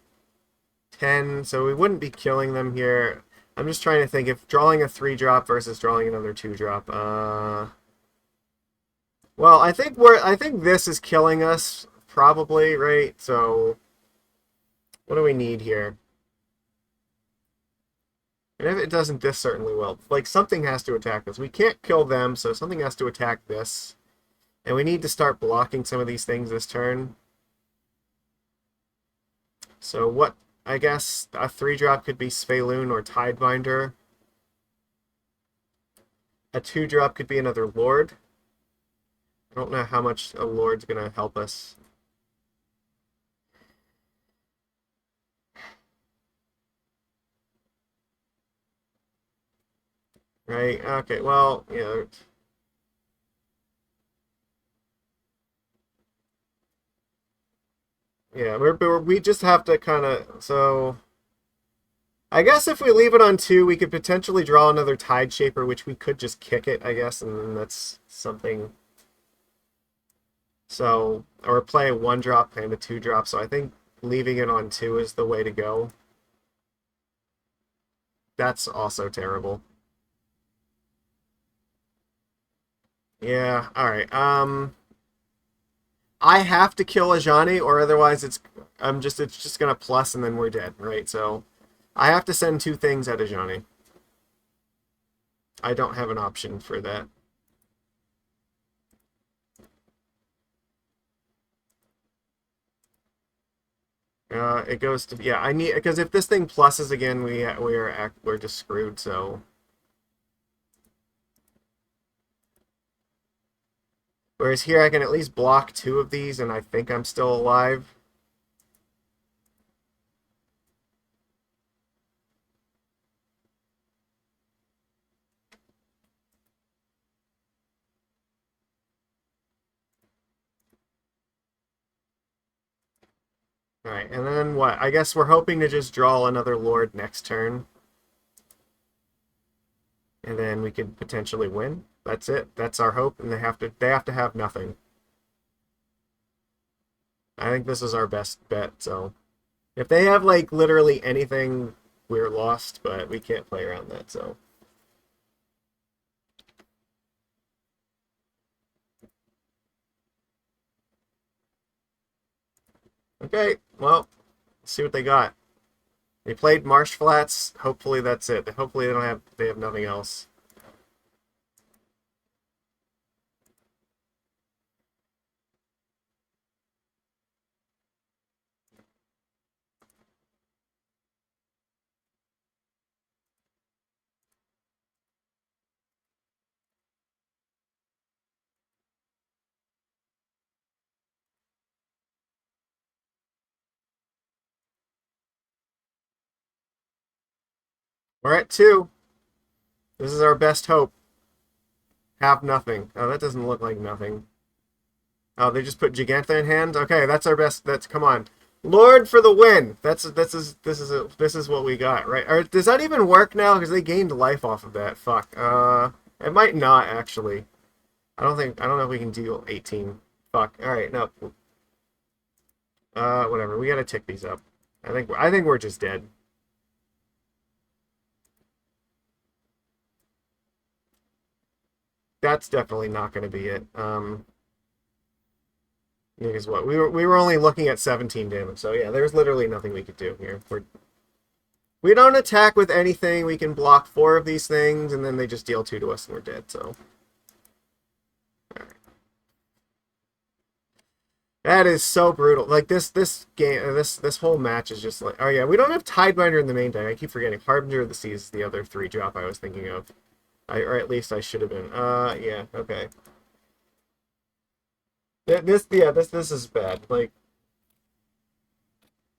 Speaker 1: 10, so we wouldn't be killing them here. I'm just trying to think if drawing a 3-drop versus drawing another 2-drop. Well, I think this is killing us probably, right? So what do we need here? And if it doesn't, this certainly will. Like, something has to attack us. We can't kill them, so something has to attack this. And we need to start blocking some of these things this turn. So what, I guess a 3-drop could be Svyelun or Tidebinder. A 2-drop could be another Lord. I don't know how much a Lord's going to help us. Right, okay, well, yeah. Yeah, we just have to kind of, so... I guess if we leave it on 2, we could potentially draw another Tide Shaper, which we could just kick it, I guess, and then that's something. So, or play a 1-drop and a 2-drop. So I think leaving it on 2 is the way to go. That's also terrible. Yeah, alright. I have to kill Ajani, or otherwise it's just gonna plus and then we're dead, right? So I have to send 2 things at Ajani. I don't have an option for that. It goes to, yeah, I need, because if this thing pluses again, we're just screwed. So whereas here I can at least block 2 of these, and I think I'm still alive. All right, and then what? I guess we're hoping to just draw another Lord next turn, and then we could potentially win. That's it. That's our hope, and they have to have nothing. I think this is our best bet. So if they have like literally anything, we're lost. But we can't play around that. So okay, well, let's see what they got. They played Marsh Flats. Hopefully that's it. Hopefully they have nothing else. We're at 2. This is our best hope. Have nothing. Oh, that doesn't look like nothing. Oh, they just put Gigantha in hand. Okay, that's our best. That's come on, Lord for the win. This is what we got, right? Or does that even work now? Because they gained life off of that. Fuck. It might not actually. I don't know if we can deal 18. Fuck. All right, no. Whatever. We gotta tick these up. I think we're just dead. That's definitely not gonna be it. Because what we were only looking at 17 damage, so yeah, there's literally nothing we could do here. We don't attack with anything. We can block 4 of these things, and then they just deal 2 to us, and we're dead. So that is so brutal. Like this game, this whole match is just like, oh yeah, we don't have Tidebinder in the main deck. I keep forgetting. Harbinger of the Seas is the other 3-drop I was thinking of. Or at least I should have been. Yeah, okay. This is bad. Like,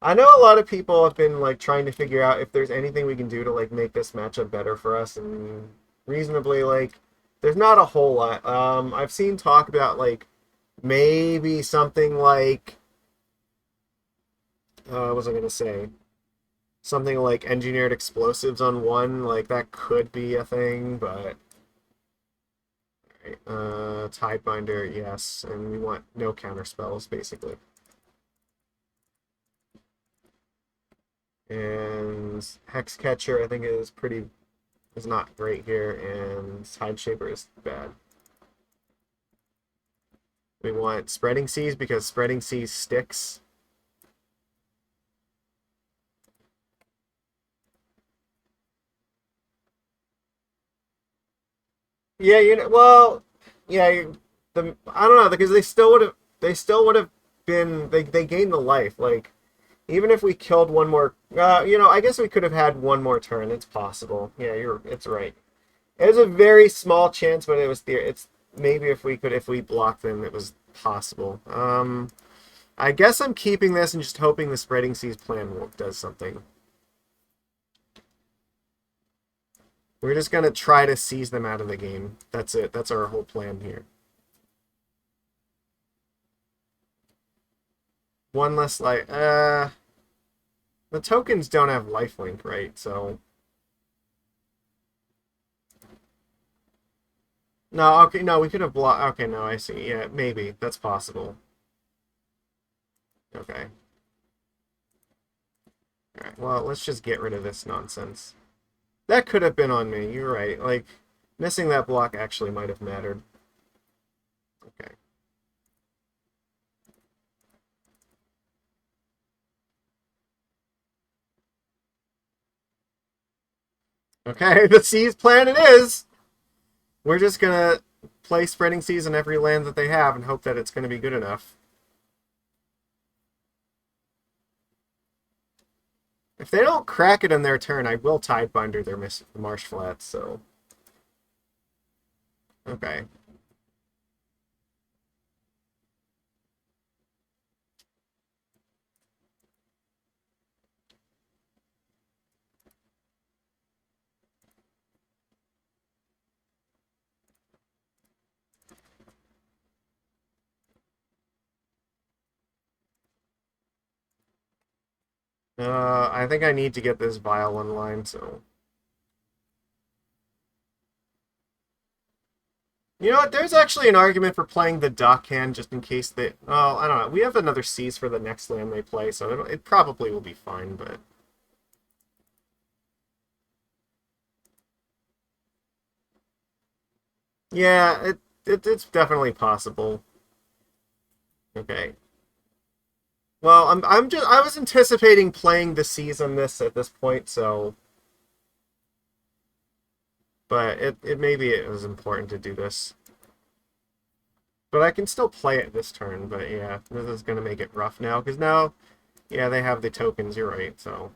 Speaker 1: I know a lot of people have been like trying to figure out if there's anything we can do to like make this matchup better for us, and reasonably like there's not a whole lot. I've seen talk about like maybe something like what was I gonna say? Something like engineered explosives on 1, like that could be a thing, but Tidebinder, yes, and we want no counter spells basically. And Hexcatcher, I think is not great here, and Tide Shaper is bad. We want Spreading Seas because Spreading Seas sticks. Yeah, well, yeah, I don't know because they still would have been they gained the life. Like even if we killed one more, I guess we could have had one more turn. It's possible. Yeah, it's right. It was a very small chance, but it's maybe if we blocked them, it was possible. I guess I'm keeping this and just hoping the Spreading Seas plan does something. We're just gonna try to seize them out of the game. That's it. That's our whole plan here. One less light. The tokens don't have lifelink, right? So... No, okay, no, we could have blocked... Okay, no, I see. Yeah, maybe. That's possible. Okay. Alright, well, let's just get rid of this nonsense. That could have been on me, you're right. Like, missing that block actually might have mattered. Okay. Okay, the Seas plan it is! We're just gonna play Spreading Seas on every land that they have and hope that it's gonna be good enough. If they don't crack it in their turn, I will Tidebinder their Marsh Flats, so... Okay. I think I need to get this Vial online, so... You know what? There's actually an argument for playing the Dockhand just in case they... Well, I don't know. We have another Seas for the next land they play, so it probably will be fine, but... Yeah, it's definitely possible. Okay. Well, I was anticipating playing the Seas on this at this point, so... But maybe it was important to do this. But I can still play it this turn, but yeah, this is going to make it rough now, because now, yeah, they have the tokens, you're right, so...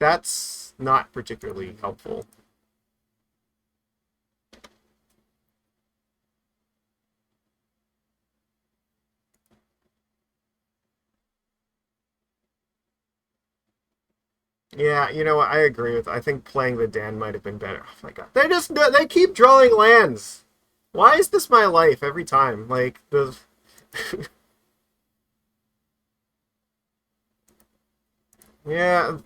Speaker 1: That's not particularly helpful. Yeah, you know what, I agree with... I think playing the Dan might have been better. Oh my god. They keep drawing lands! Why is this my life every time? Like, the... Yeah,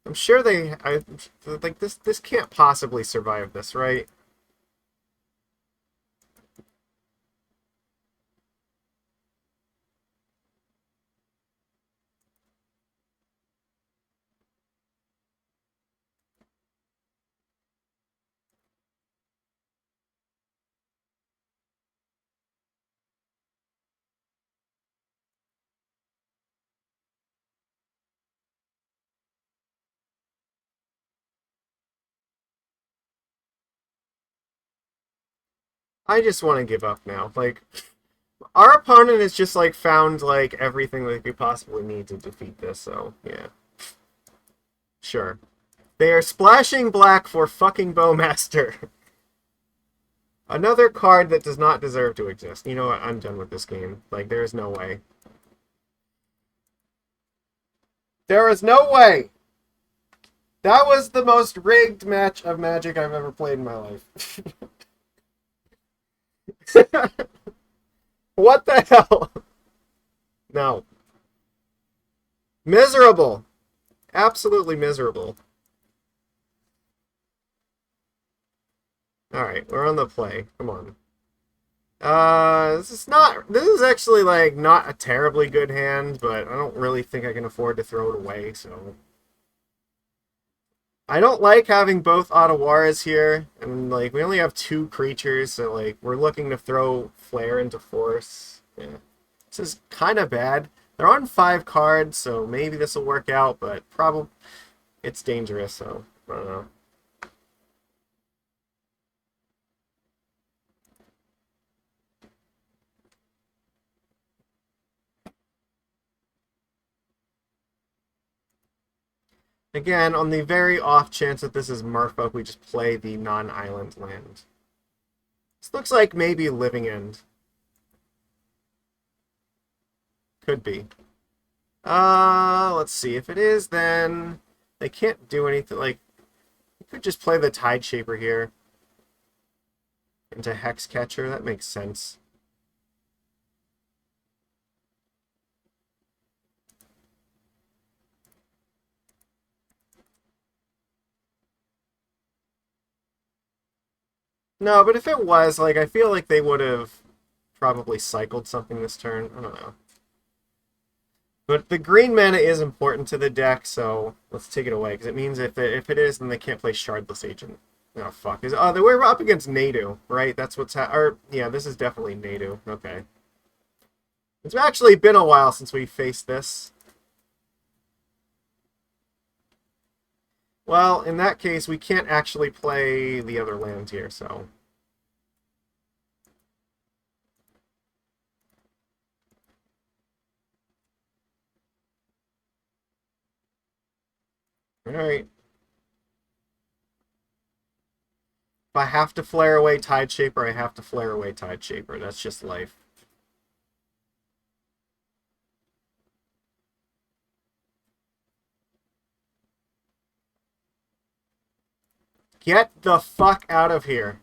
Speaker 1: I'm sure like, this can't possibly survive this, right? I just want to give up now. Like, our opponent has just, like, found, like, everything they could possibly need to defeat this, so, yeah. Sure. They are splashing black for fucking Bowmaster. Another card that does not deserve to exist. You know what? I'm done with this game. Like, there is no way. There is no way! That was the most rigged match of Magic I've ever played in my life. What the hell? No. Miserable. Absolutely miserable. Alright, we're on the play. Come on. This is actually, like, not a terribly good hand, but I don't really think I can afford to throw it away, so... I don't like having both Otawaras here, and, like, we only have 2 creatures, so, like, we're looking to throw Flare into Force. Yeah. This is kind of bad. They're on 5 cards, so maybe this will work out, but probably it's dangerous, so I don't know. Again, on the very off chance that this is Merfolk, we just play the non-island land. This looks like maybe Living End. Could be. Let's see. If it is, then they can't do anything. Like, Could just play the Tide Shaper here into Hexcatcher. That makes sense. No, but if it was, like, I feel like they would have probably cycled something this turn. I don't know. But the green mana is important to the deck, so let's take it away, because it means if it is, then they can't play Shardless Agent. Oh, fuck. We're up against Nadu, right? That's what's yeah, this is definitely Nadu. Okay. It's actually been a while since we faced this. Well, in that case, we can't actually play the other land here, so... Alright. If I have to flare away Tide Shaper, I have to flare away Tide Shaper. That's just life. Get the fuck out of here.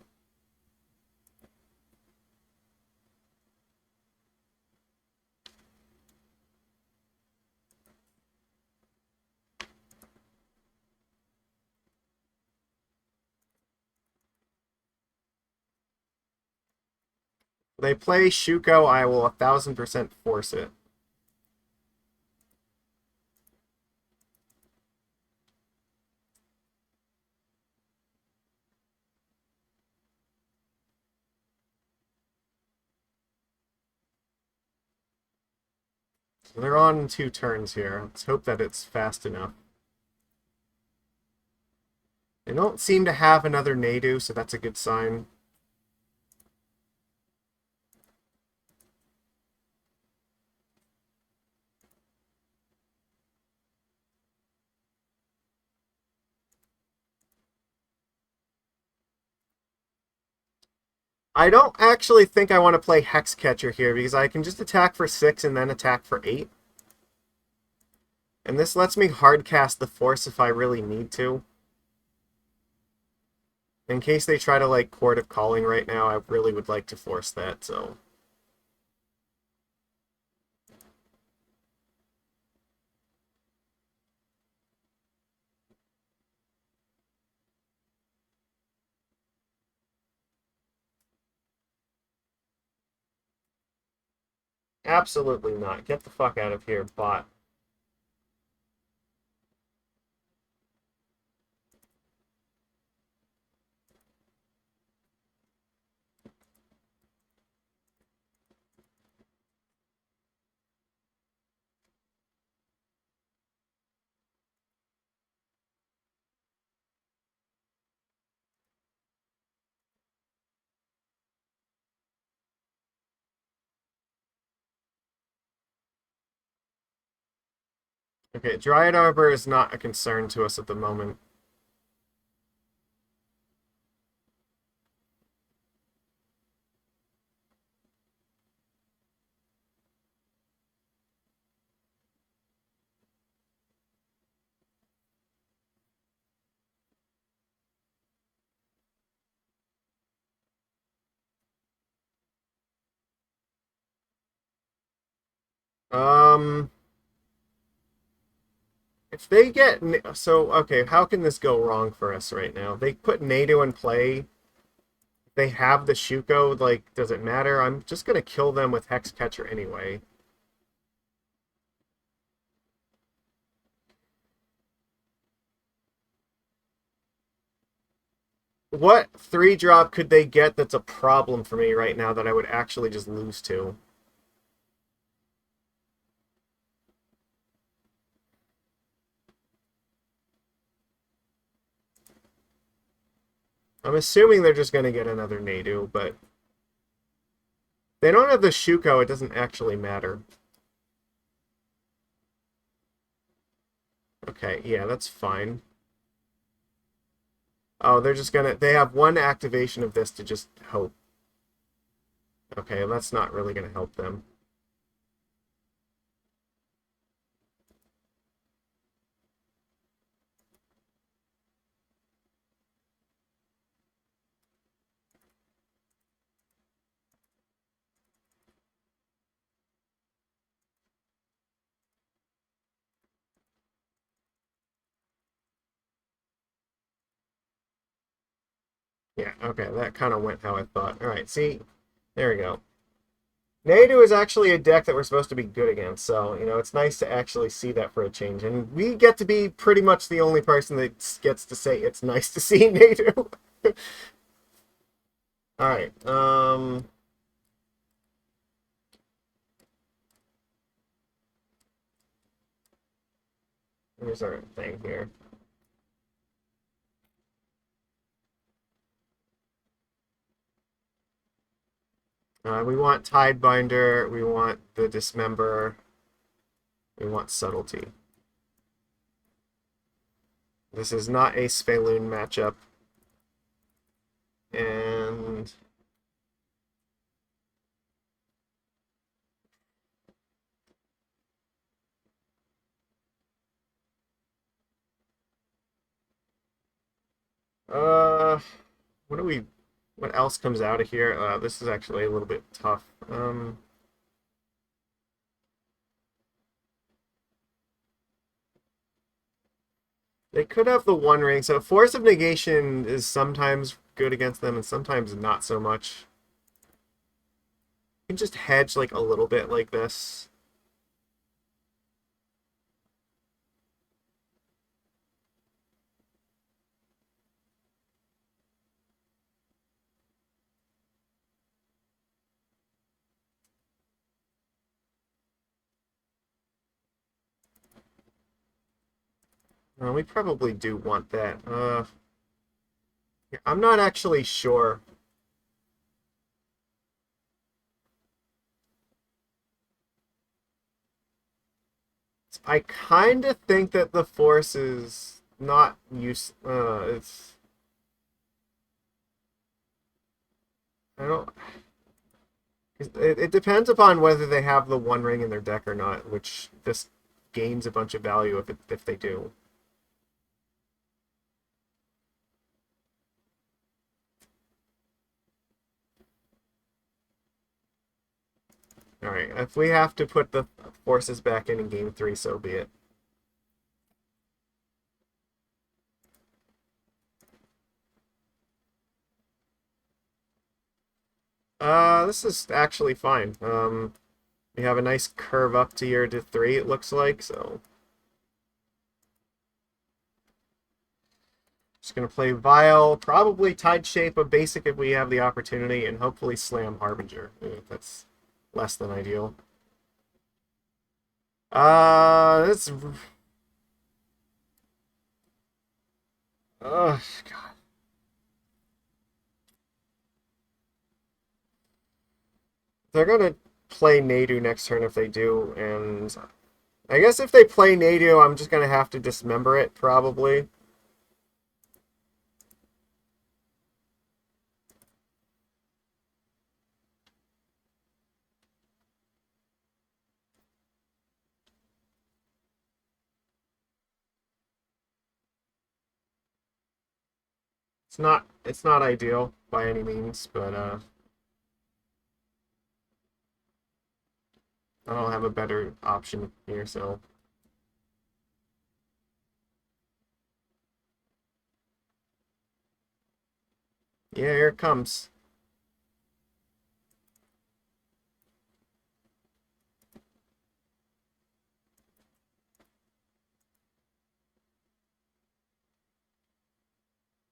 Speaker 1: They play Shuko, I will 1000% force it. So they're on 2 turns here. Let's hope that it's fast enough. They don't seem to have another Nadu, so that's a good sign. I don't actually think I want to play Hexcatcher here, because I can just attack for 6 and then attack for 8. And this lets me hardcast the Force if I really need to. In case they try to, like, Court of Calling right now, I really would like to force that, so... Absolutely not. Get the fuck out of here, bot. Okay, Dryad Arbor is not a concern to us at the moment. If they get... So, okay, how can this go wrong for us right now? They put Nadu in play. They have the Shuko, like, does it matter? I'm just gonna kill them with Hexcatcher anyway. What 3-drop could they get that's a problem for me right now that I would actually just lose to? I'm assuming they're just going to get another Nadu, but... If they don't have the Shuko, it doesn't actually matter. Okay, yeah, that's fine. Oh, they're just gonna... They have one activation of this to just hope. Okay, that's not really gonna help them. Yeah, okay, that kind of went how I thought. Alright, see? There we go. Nadu is actually a deck that we're supposed to be good against, so, you know, it's nice to actually see that for a change. And we get to be pretty much the only person that gets to say it's nice to see Nadu. Alright, here's our thing here. We want Tidebinder, we want the Dismember, we want Subtlety. This is not a Svyelun matchup. And what do we what else comes out of here? This is actually a little bit tough. They could have the One Ring, so Force of Negation is sometimes good against them and sometimes not so much. You can just hedge like a little bit like this. We probably do want that. I'm not actually sure. I kind of think that the Force is not use. It's. I don't. It depends upon whether they have the One Ring in their deck or not, which this gains a bunch of value if they do. Alright, if we have to put the forces back in game 3, so be it. This is actually fine. We have a nice curve up to here to 3, it looks like, so... Just gonna play Vial, probably Tide Shape a basic if we have the opportunity, and hopefully slam Harbinger. That's less than ideal. This... Ugh, God. They're gonna play Nadu next turn if they do, and I guess if they play Nadu, I'm just gonna have to dismember it, probably. It's not ideal by any means, but I don't have a better option here, so yeah, here it comes.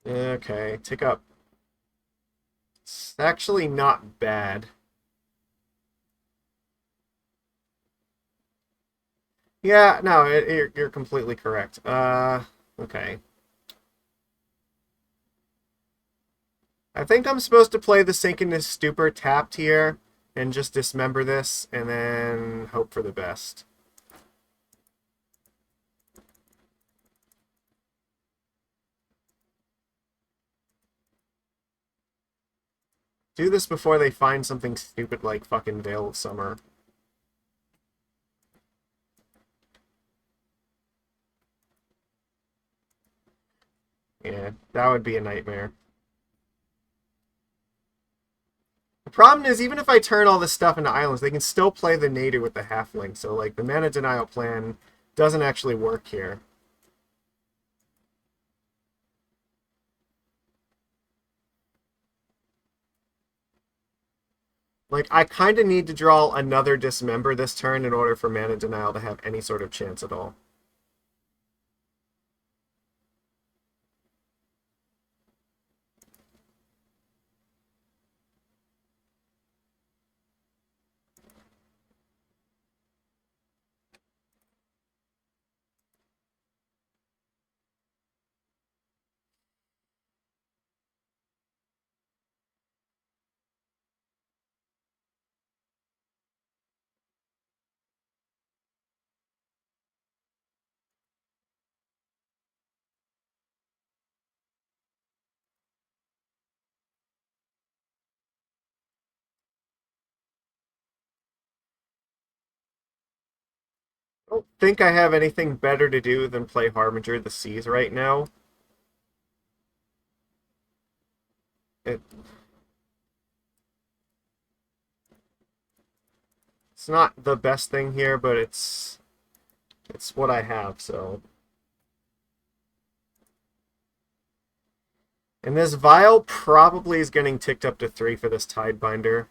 Speaker 1: Okay, tick up. It's actually not bad. Yeah, no, you're completely correct. Okay. I think I'm supposed to play the Synchronous Stupor tapped here and just dismember this and then hope for the best. Do this before they find something stupid like fucking Veil of Summer. Yeah, that would be a nightmare. The problem is, even if I turn all this stuff into islands, they can still play the Nadu with the halfling, so like the mana denial plan doesn't actually work here. Like, I kind of need to draw another Dismember this turn in order for Mana Denial to have any sort of chance at all. I don't think I have anything better to do than play Harbinger of the Seas right now. It, it's not the best thing here, but it's what I have, so. And this Vial probably is getting ticked up to 3 for this Tidebinder.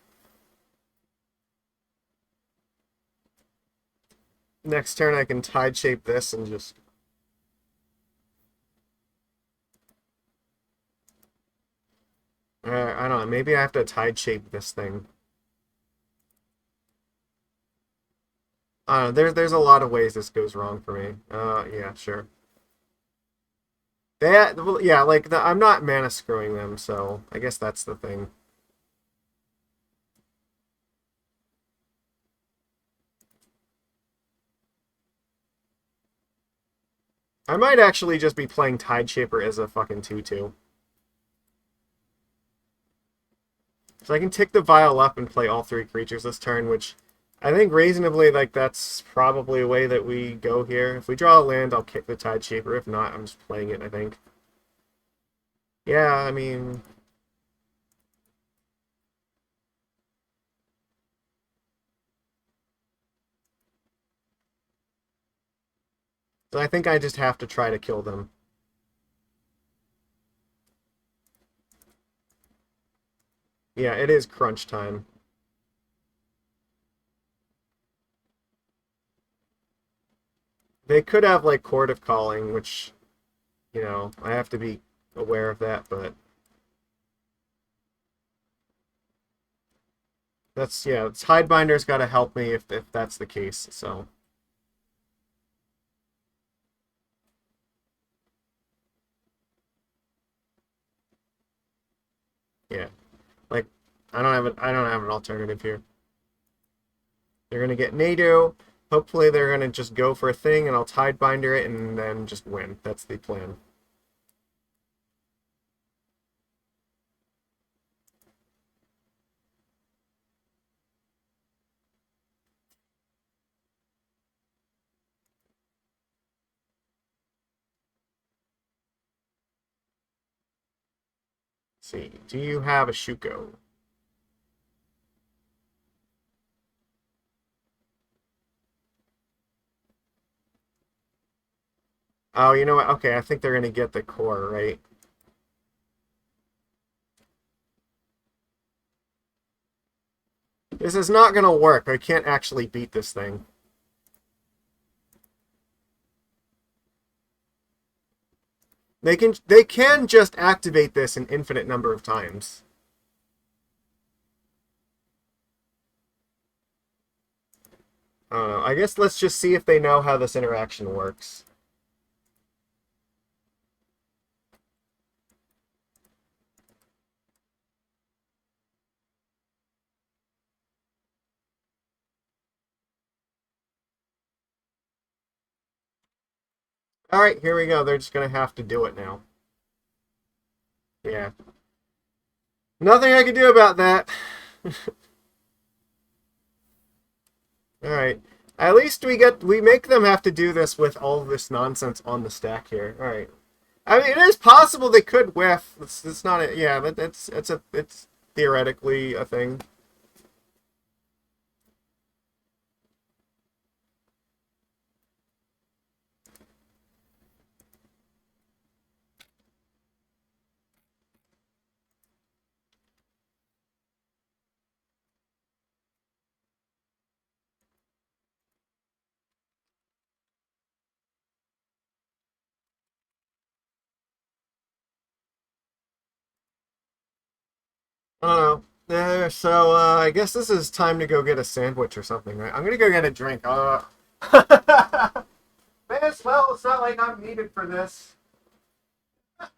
Speaker 1: Next turn I can Tide Shape this and just... I don't know, maybe I have to Tide Shape this thing. There's a lot of ways this goes wrong for me. Yeah, sure. Well, yeah, like, I'm not mana screwing them, so I guess that's the thing. I might actually just be playing Tide Shaper as a fucking 2/2. So I can tick the Vial up and play all 3 creatures this turn, which I think reasonably, like, that's probably a way that we go here. If we draw a land, I'll kick the Tide Shaper. If not, I'm just playing it, I think. Yeah, I mean... So I think I just have to try to kill them. Yeah, it is crunch time. They could have, like, Chord of Calling, which, you know, I have to be aware of that, but... That's, yeah, Tidebinder's got to help me if that's the case, so... Yeah. Like, I don't have an alternative here. They're gonna get NATO. Hopefully they're gonna just go for a thing and I'll Tidebinder it and then just win. That's the plan. Let's see. Do you have a Shuko? Oh, you know what? Okay, I think they're gonna get the core, right? This is not gonna work. I can't actually beat this thing. They can just activate this an infinite number of times. I don't know. I guess let's just see if they know how this interaction works. Alright, here we go. They're just gonna have to do it now. Yeah. Nothing I can do about that. Alright. At least we make them have to do this with all this nonsense on the stack here. Alright. I mean, it is possible they could whiff. It's not a, yeah, but it's theoretically a thing. I don't know. So I guess this is time to go get a sandwich or something, right? I'm gonna go get a drink. This, well, it's not like I'm needed for this. I'm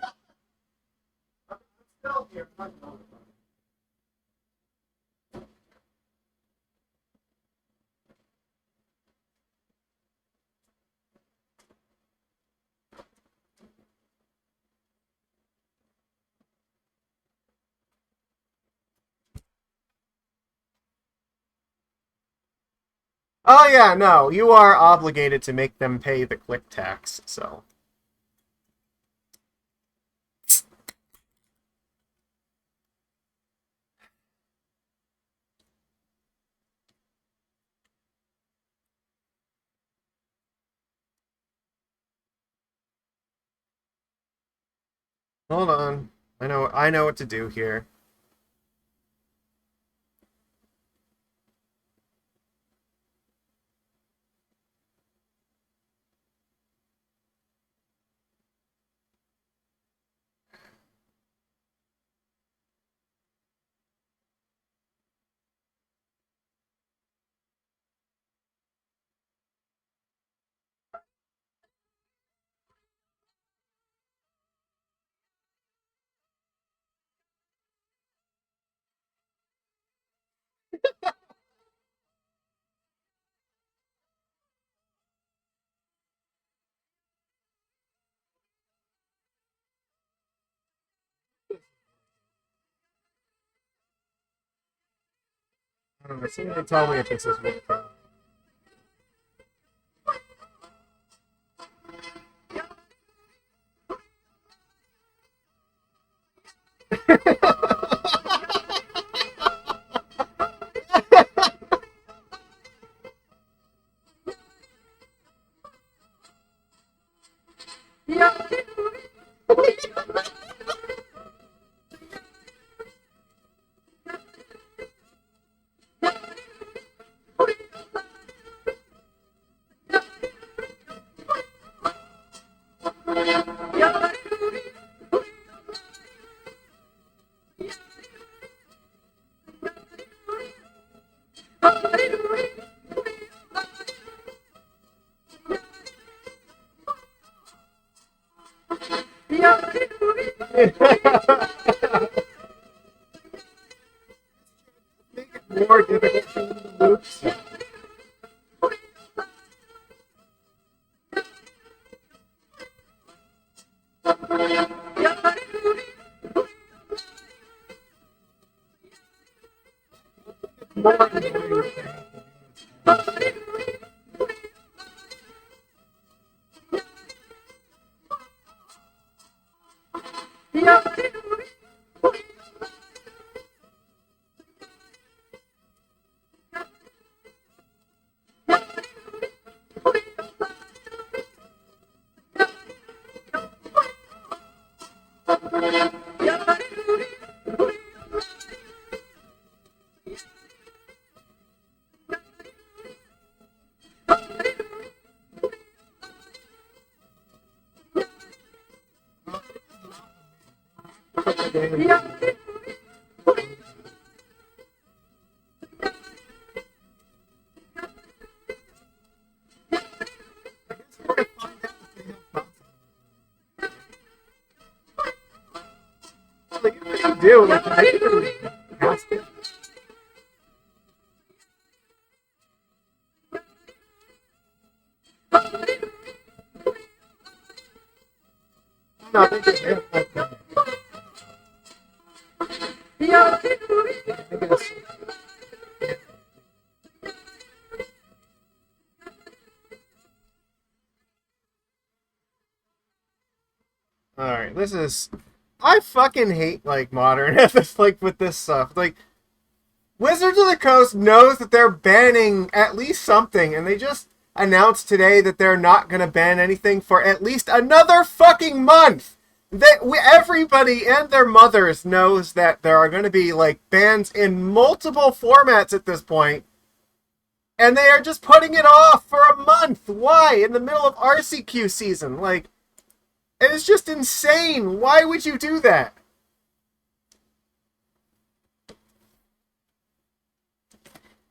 Speaker 1: still here. Oh yeah, no, you are obligated to make them pay the click tax, so. Hold on. I know what to do here. I don't know, somebody tell me if this is working. Make it more difficult for them to lose. More annoying. Like, what do you do? Like, I can cast it. No, they just have like that. I guess. Alright, this is. I fucking hate, like, modern like, with this stuff. Like, Wizards of the Coast knows that they're banning at least something, and they just announced today that they're not going to ban anything for at least another fucking month. Everybody and their mothers knows that there are going to be, like, bans in multiple formats at this point, and they are just putting it off for a month. Why? In the middle of RCQ season. Like, it is just insane. Why would you do that?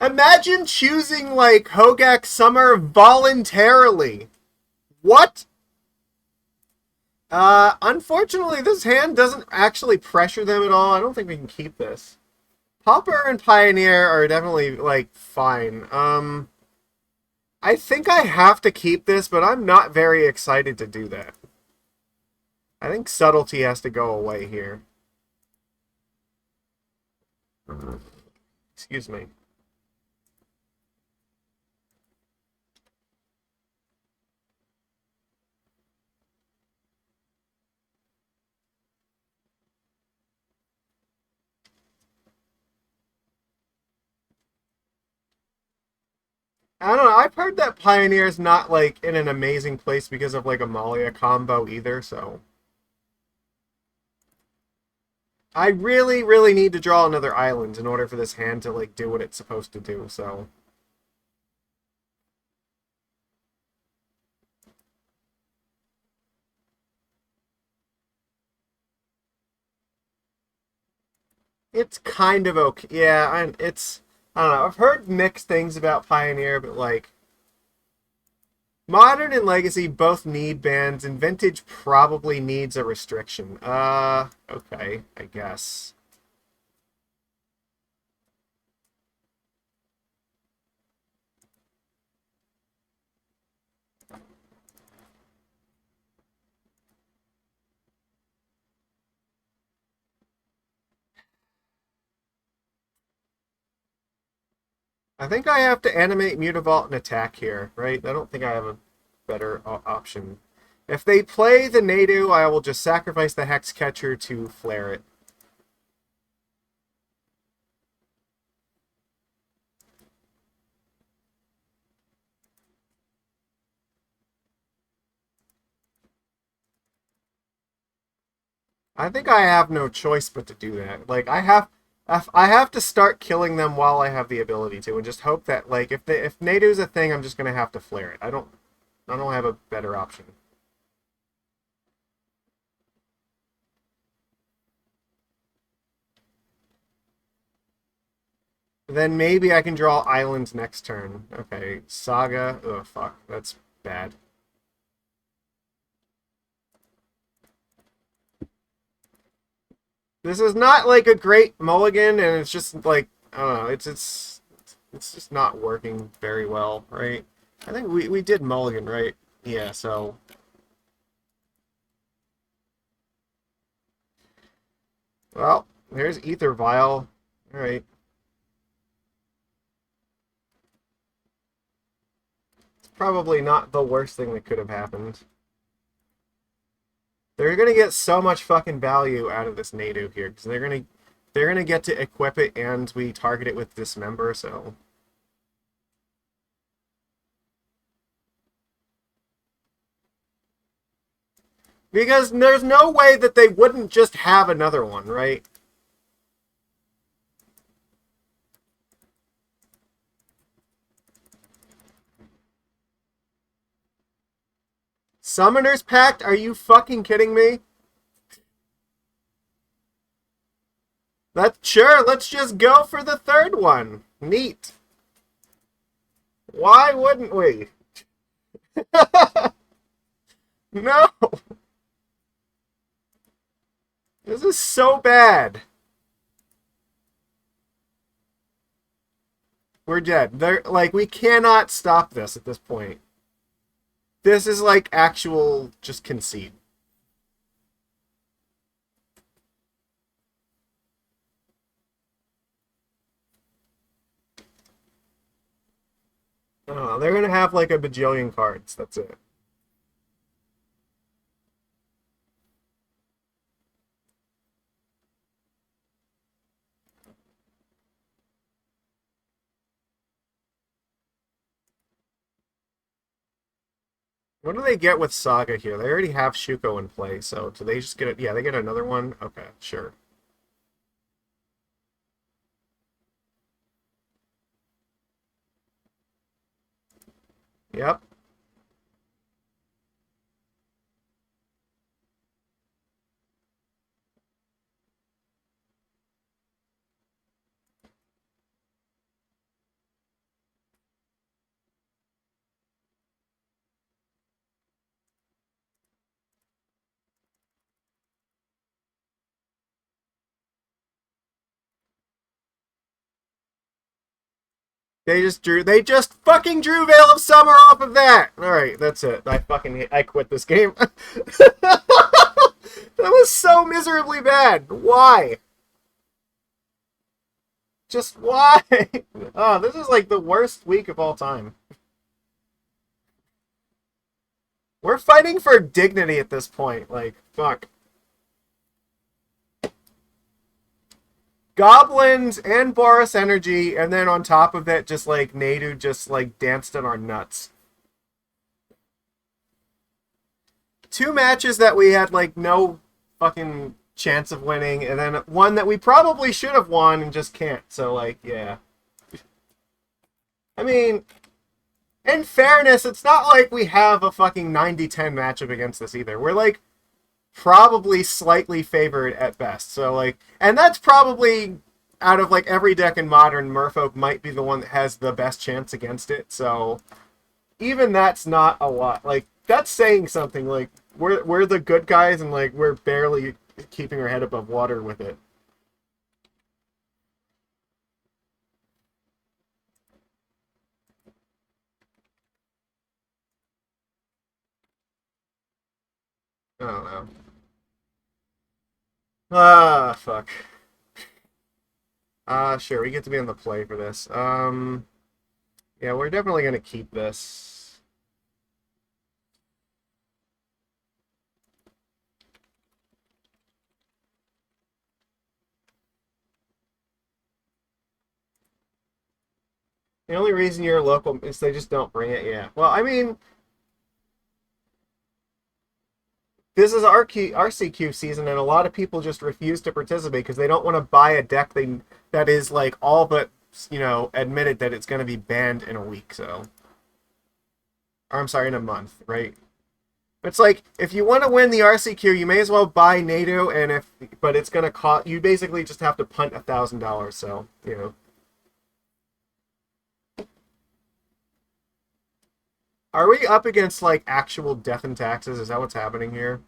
Speaker 1: Imagine choosing, like, Hogak Summer voluntarily. What? Unfortunately, this hand doesn't actually pressure them at all. I don't think we can keep this. Pauper and Pioneer are definitely, like, fine. I think I have to keep this, but I'm not very excited to do that. I think Subtlety has to go away here. Excuse me. I don't know. I've heard that Pioneer's not, like, in an amazing place because of, like, Amalia combo either, so... I really, really need to draw another island in order for this hand to, like, do what it's supposed to do, so... It's kind of okay. Yeah, it's... I don't know. I've heard mixed things about Pioneer, but, like... Modern and Legacy both need bans, and Vintage probably needs a restriction. Okay, I guess. I think I have to animate Mutavault and attack here, right? I don't think I have a better option. If they play the Nadu, I will just sacrifice the Hexcatcher to flare it. I think I have no choice but to do that. Like, I have to start killing them while I have the ability to, and just hope that, like, if Nadu's a thing, I'm just gonna have to flare it. I don't have a better option. Then maybe I can draw islands next turn. Okay, Saga. Oh fuck, that's bad. This is not like a great mulligan, and it's just like I don't know. It's just not working very well, right? I think we did mulligan, right? Yeah. So well, there's Aether Vial. All right. It's probably not the worst thing that could have happened. They're gonna get so much fucking value out of this Nadu here because they're gonna get to equip it and we target it with Dismember. So because there's no way that they wouldn't just have another one, right? Summoner's Pact? Are you fucking kidding me? Sure, let's just go for the third one. Neat. Why wouldn't we? No. This is so bad. We're dead. They're like we cannot stop this at this point. This is like actual just conceit. Oh, they're gonna have like a bajillion cards. That's it. What do they get with Saga here? They already have Shuko in play, so do they just get it? Yeah, they get another one. Okay, sure. Yep. They just fucking drew Veil of Summer off of that. All right, that's it. I quit this game. That was so miserably bad. Why? Just why? Oh, this is like the worst week of all time. We're fighting for dignity at this point. Like, fuck. Goblins and Boros Energy, and then on top of it, just like Nadu just like danced in our nuts. Two matches that we had like no fucking chance of winning, and then one that we probably should have won and just can't. So like, yeah. I mean, in fairness, it's not like we have a fucking 90-10 matchup against this either. We're like probably slightly favored at best. So like, and that's probably out of like every deck in Modern, Merfolk might be the one that has the best chance against it. So even that's not a lot. Like that's saying something. Like we're the good guys, and like we're barely keeping our head above water with it. I don't know. Ah, fuck. Sure, we get to be on the play for this. Yeah, we're definitely gonna keep this. The only reason you're local is they just don't bring it. Yeah. Well, I mean, this is RCQ season, and a lot of people just refuse to participate because they don't want to buy a deck that is like all but admitted that it's going to be banned in a week. So, or I'm sorry, in a month, right? It's like if you want to win the RCQ, you may as well buy NATO, but it's going to cost you basically just have to punt $1,000. So are we up against like actual death and taxes? Is that what's happening here?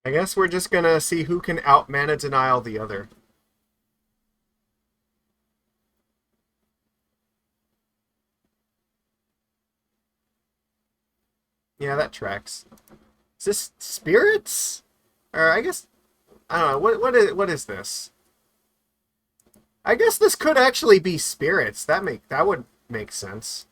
Speaker 1: I guess we're just gonna see who can out mana denial the other. Yeah, that tracks. Is this spirits? Or I guess I don't know. What is this? I guess this could actually be spirits. That would make sense.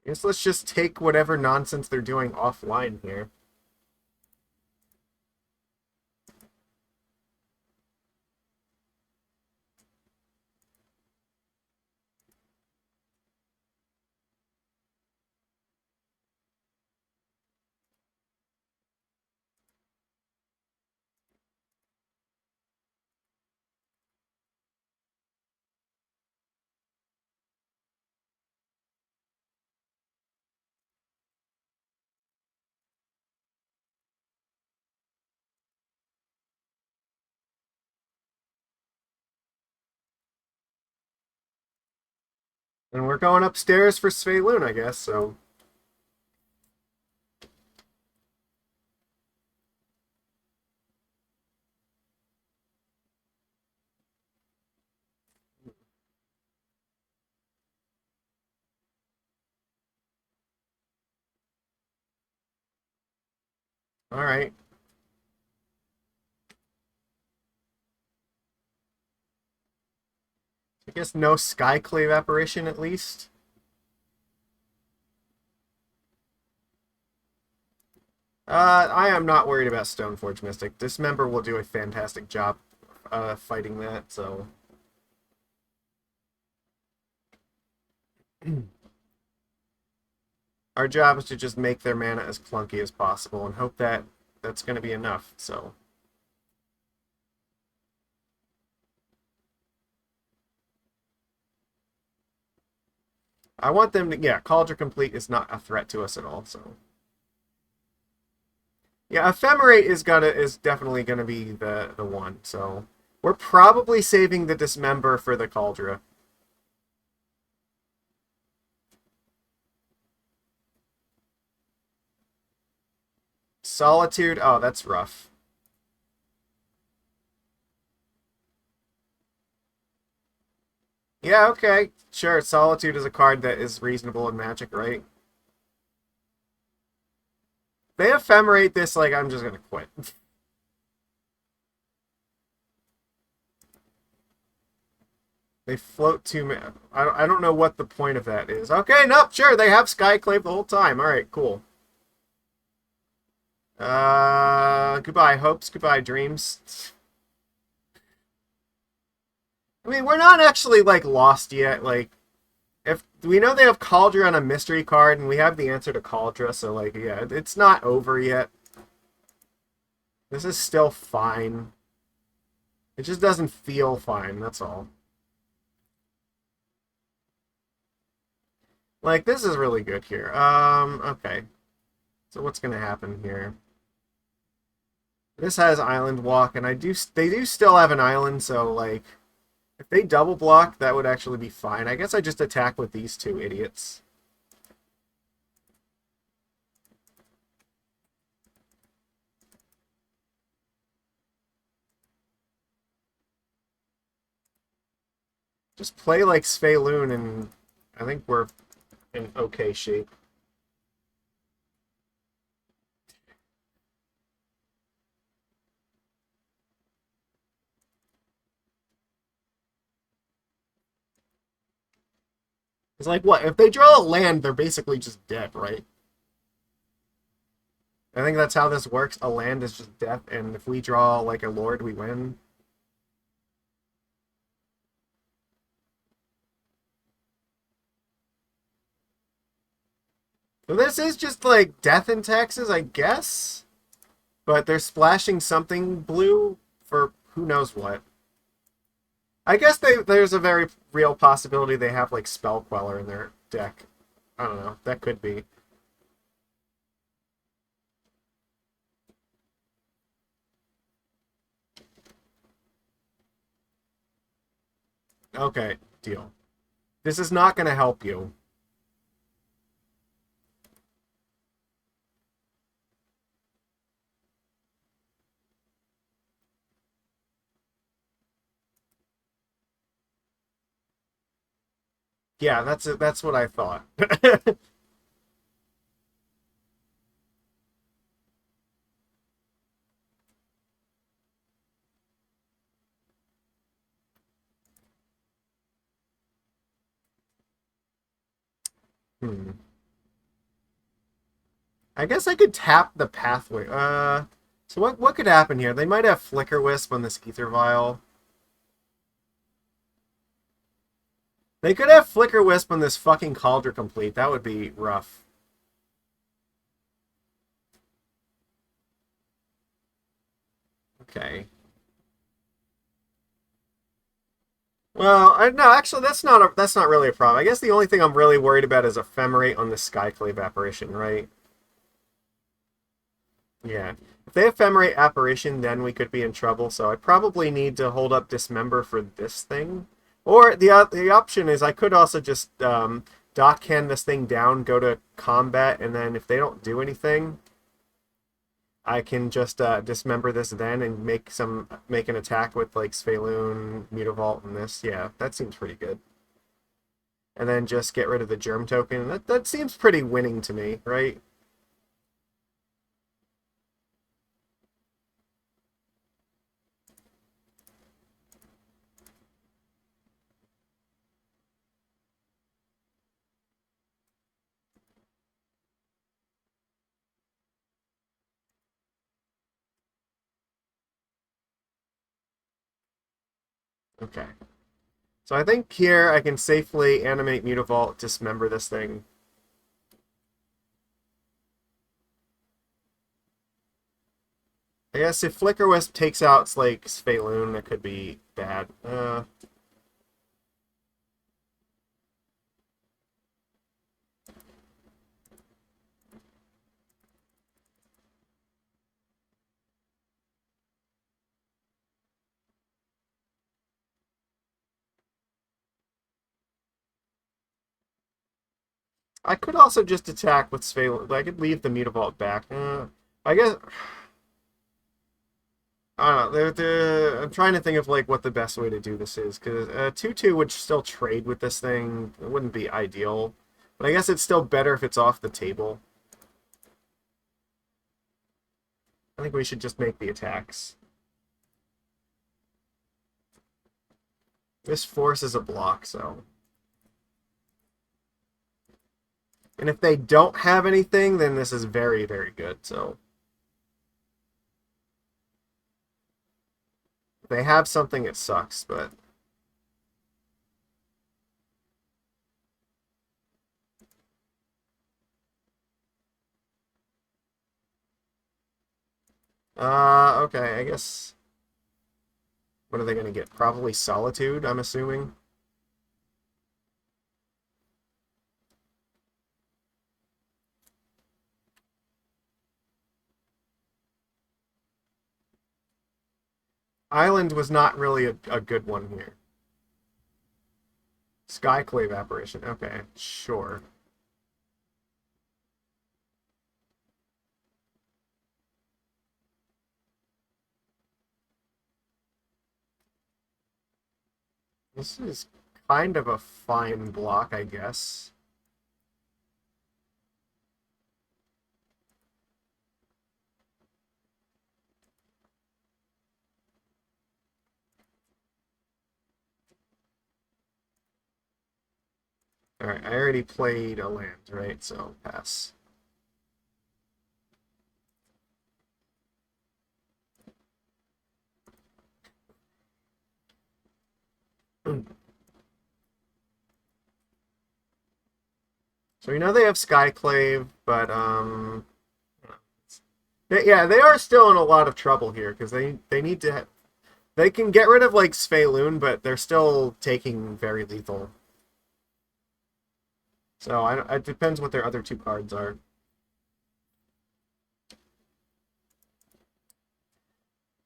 Speaker 1: I guess let's just take whatever nonsense they're doing offline here. And we're going upstairs for Svyelun, I guess, so. Alright. I guess no Skyclave apparition at least. I am not worried about Stoneforge Mystic. Dismember will do a fantastic job fighting that, so. Our job is to just make their mana as clunky as possible and hope that that's going to be enough. So I want them to, yeah, Cauldron Complete is not a threat to us at all. So yeah, Ephemerate is definitely gonna be the one. So we're probably saving the Dismember for the Cauldron. Solitude, oh, that's rough. Yeah, okay, sure. Solitude is a card that is reasonable in Magic, right? They ephemerate this, like, I'm just gonna quit. They float I don't know what the point of that is. Okay, nope, sure, they have Skyclave the whole time. Alright, cool. Goodbye hopes, goodbye dreams. I mean, we're not actually, like, lost yet. Like, if we know they have Cauldron on a mystery card, and we have the answer to Cauldron, so, like, yeah, it's not over yet. This is still fine. It just doesn't feel fine, that's all. Like, this is really good here. Okay. So what's gonna happen here? This has Island Walk, and they do still have an island, so, like, if they double block, that would actually be fine. I guess I just attack with these two idiots. Just play like Svyelun, and I think we're in okay shape. It's like, what? If they draw a land, they're basically just dead, right? I think that's how this works. A land is just death, and if we draw, like, a lord, we win. So this is just, like, death in taxes, I guess? But they're splashing something blue for who knows what. I guess there's a very real possibility they have, like, Spell Queller in their deck. I don't know. That could be. Okay, deal. This is not going to help you. Yeah, that's what I thought. Hmm. I guess I could tap the pathway. So what could happen here? They might have Flicker Wisp on this Aether Vial. They could have Flicker Wisp on this fucking Cauldron Complete. That would be rough. Okay. Well, no, actually, that's not really a problem. I guess the only thing I'm really worried about is Ephemerate on the Skyclave Apparition, right? Yeah. If they Ephemerate Apparition, then we could be in trouble. So I probably need to hold up Dismember for this thing. Or the option is I could also just Dockhand this thing down, go to combat, and then if they don't do anything, I can just Dismember this then and make an attack with, like, Svyelun, Mutavault, and this. Yeah, that seems pretty good. And then just get rid of the Germ token. That seems pretty winning to me, right? Okay. So I think here I can safely animate Mutavault, dismember this thing. I guess if Flicker Wisp takes out like Svyelun, that could be bad. I could also just attack with Svyelun. I could leave the Mutavault back. I guess I don't know. I'm trying to think of like what the best way to do this is, because 2/2 would still trade with this thing. It wouldn't be ideal, but I guess it's still better if it's off the table. I think we should just make the attacks. This forces a block, so. And if they don't have anything, then this is very, very good, so. If they have something, it sucks, but. Okay, I guess. What are they going to get? Probably Solitude, I'm assuming. Island was not really a good one here. Skyclave Apparition. Okay, sure. This is kind of a fine block, I guess. Alright, I already played a land, right? So, pass. So we know they have Skyclave, but yeah, they are still in a lot of trouble here because they need to they can get rid of like Svyelun, but they're still taking very lethal. So it depends what their other two cards are.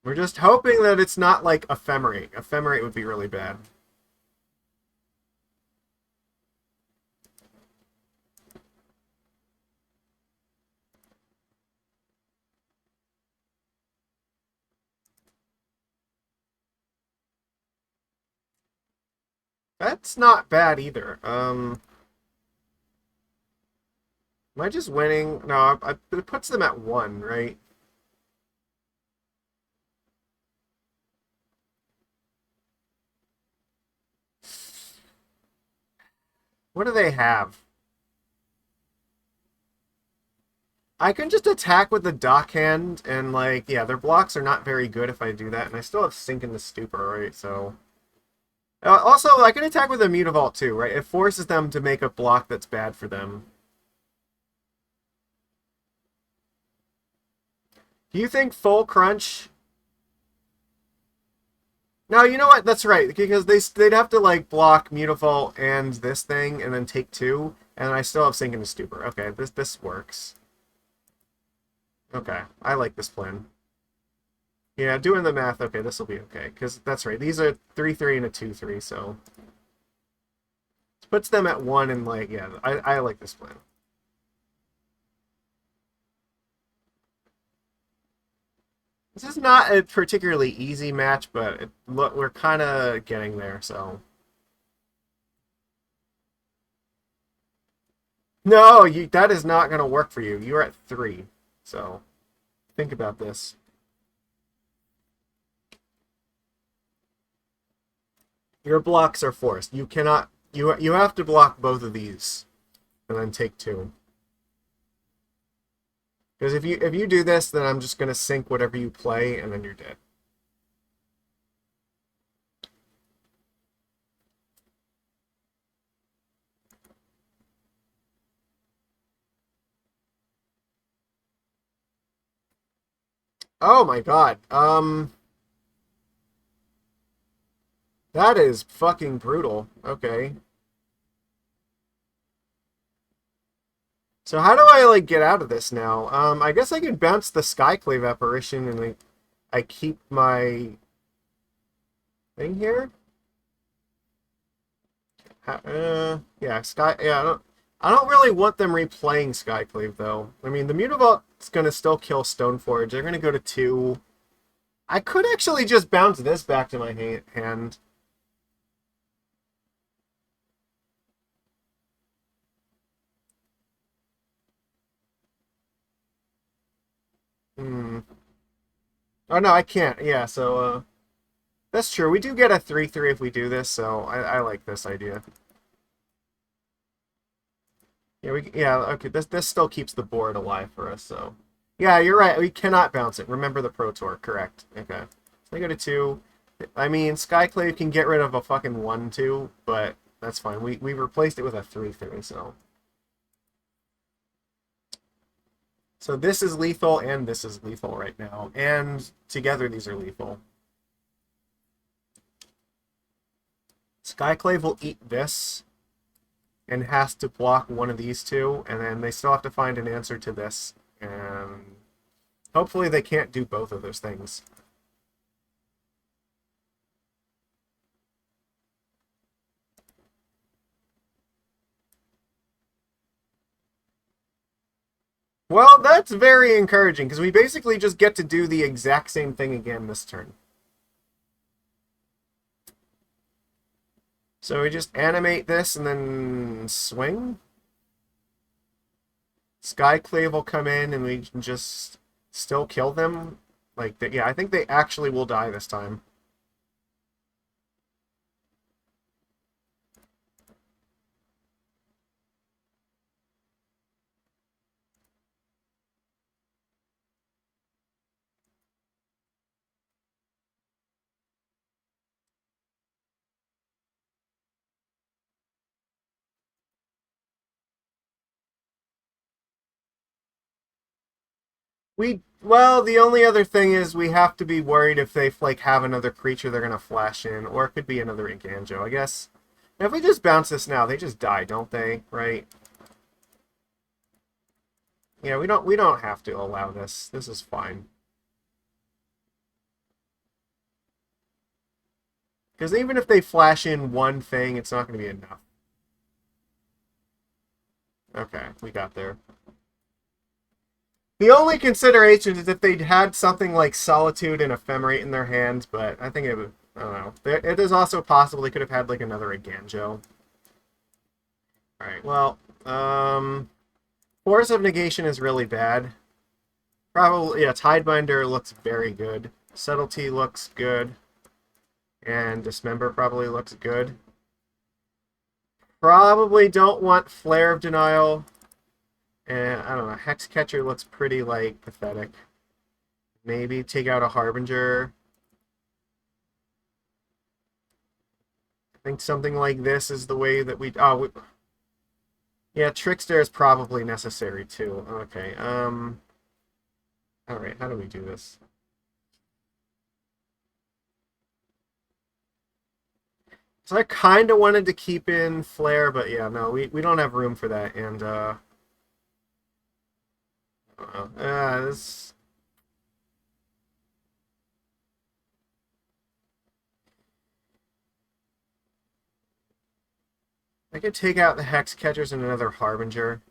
Speaker 1: We're just hoping that it's not like Ephemerate. Ephemerate would be really bad. That's not bad either. Am I just winning? No, it puts them at 1, right? What do they have? I can just attack with the Dockhand, and like, yeah, their blocks are not very good if I do that, and I still have Sink in the Stupor, right? So. Also, I can attack with a Mutavault too, right? It forces them to make a block that's bad for them. Do you think full crunch? No, you know what? That's right, because they'd have to like block Mutavault and this thing, and then take 2, and I still have Sink in the Stupor. Okay, this works. Okay, I like this plan. Yeah, doing the math, okay, this will be okay. Because that's right, these are 3/3 and a 2/3, so... It puts them at 1 and, like, yeah, I like this plan. This is not a particularly easy match, but look, we're kind of getting there, so... No, that is not going to work for you. You're at 3, so... Think about this. Your blocks are forced. You cannot... You have to block both of these, and then take 2. Because if you do this, then I'm just gonna sink whatever you play, and then you're dead. Oh my god. That is fucking brutal. Okay. So how do I, like, get out of this now? I guess I can bounce the Skyclave Apparition and I keep my thing here? Yeah, yeah, I don't really want them replaying Skyclave, though. I mean, the Mutavault's gonna still kill Stoneforge. They're gonna go to 2. I could actually just bounce this back to my hand. Hmm. Oh, no, I can't. Yeah, so, that's true. We do get a 3/3 if we do this, so I like this idea. Yeah, okay, this still keeps the board alive for us, so. Yeah, you're right. We cannot bounce it. Remember the Pro Tour, correct. Okay. So they go to 2. I mean, Skyclave can get rid of a fucking 1/2, but that's fine. We replaced it with a 3/3, so. So this is lethal and this is lethal right now. And together these are lethal. Skyclave will eat this and has to block one of these two, and then they still have to find an answer to this. And hopefully they can't do both of those things. Well, that's very encouraging, because we basically just get to do the exact same thing again this turn. So we just animate this and then swing. Skyclave will come in and we can just still kill them. Like, yeah, I think they actually will die this time. Well, the only other thing is we have to be worried if they, like, have another creature they're gonna flash in, or it could be another Inganjo, I guess. Now, if we just bounce this now, they just die, don't they? Right? Yeah, we don't have to allow this. This is fine. Because even if they flash in one thing, it's not going to be enough. Okay, we got there. The only consideration is if they'd had something like Solitude and Ephemerate in their hands, but I think it would. I don't know. It is also possible they could have had like another Aganjo. Alright, well, Force of Negation is really bad. Probably, yeah, Tidebinder looks very good. Subtlety looks good. And Dismember probably looks good. Probably don't want Flare of Denial. And I don't know, Hexcatcher looks pretty, like, pathetic. Maybe take out a Harbinger. I think something like this is the way that we... Oh, yeah, Trickster is probably necessary, too. Okay, Alright, how do we do this? So I kind of wanted to keep in Flare, but yeah, no, we don't have room for that, and, I don't know. This... I could take out the Hexcatchers and another Harbinger.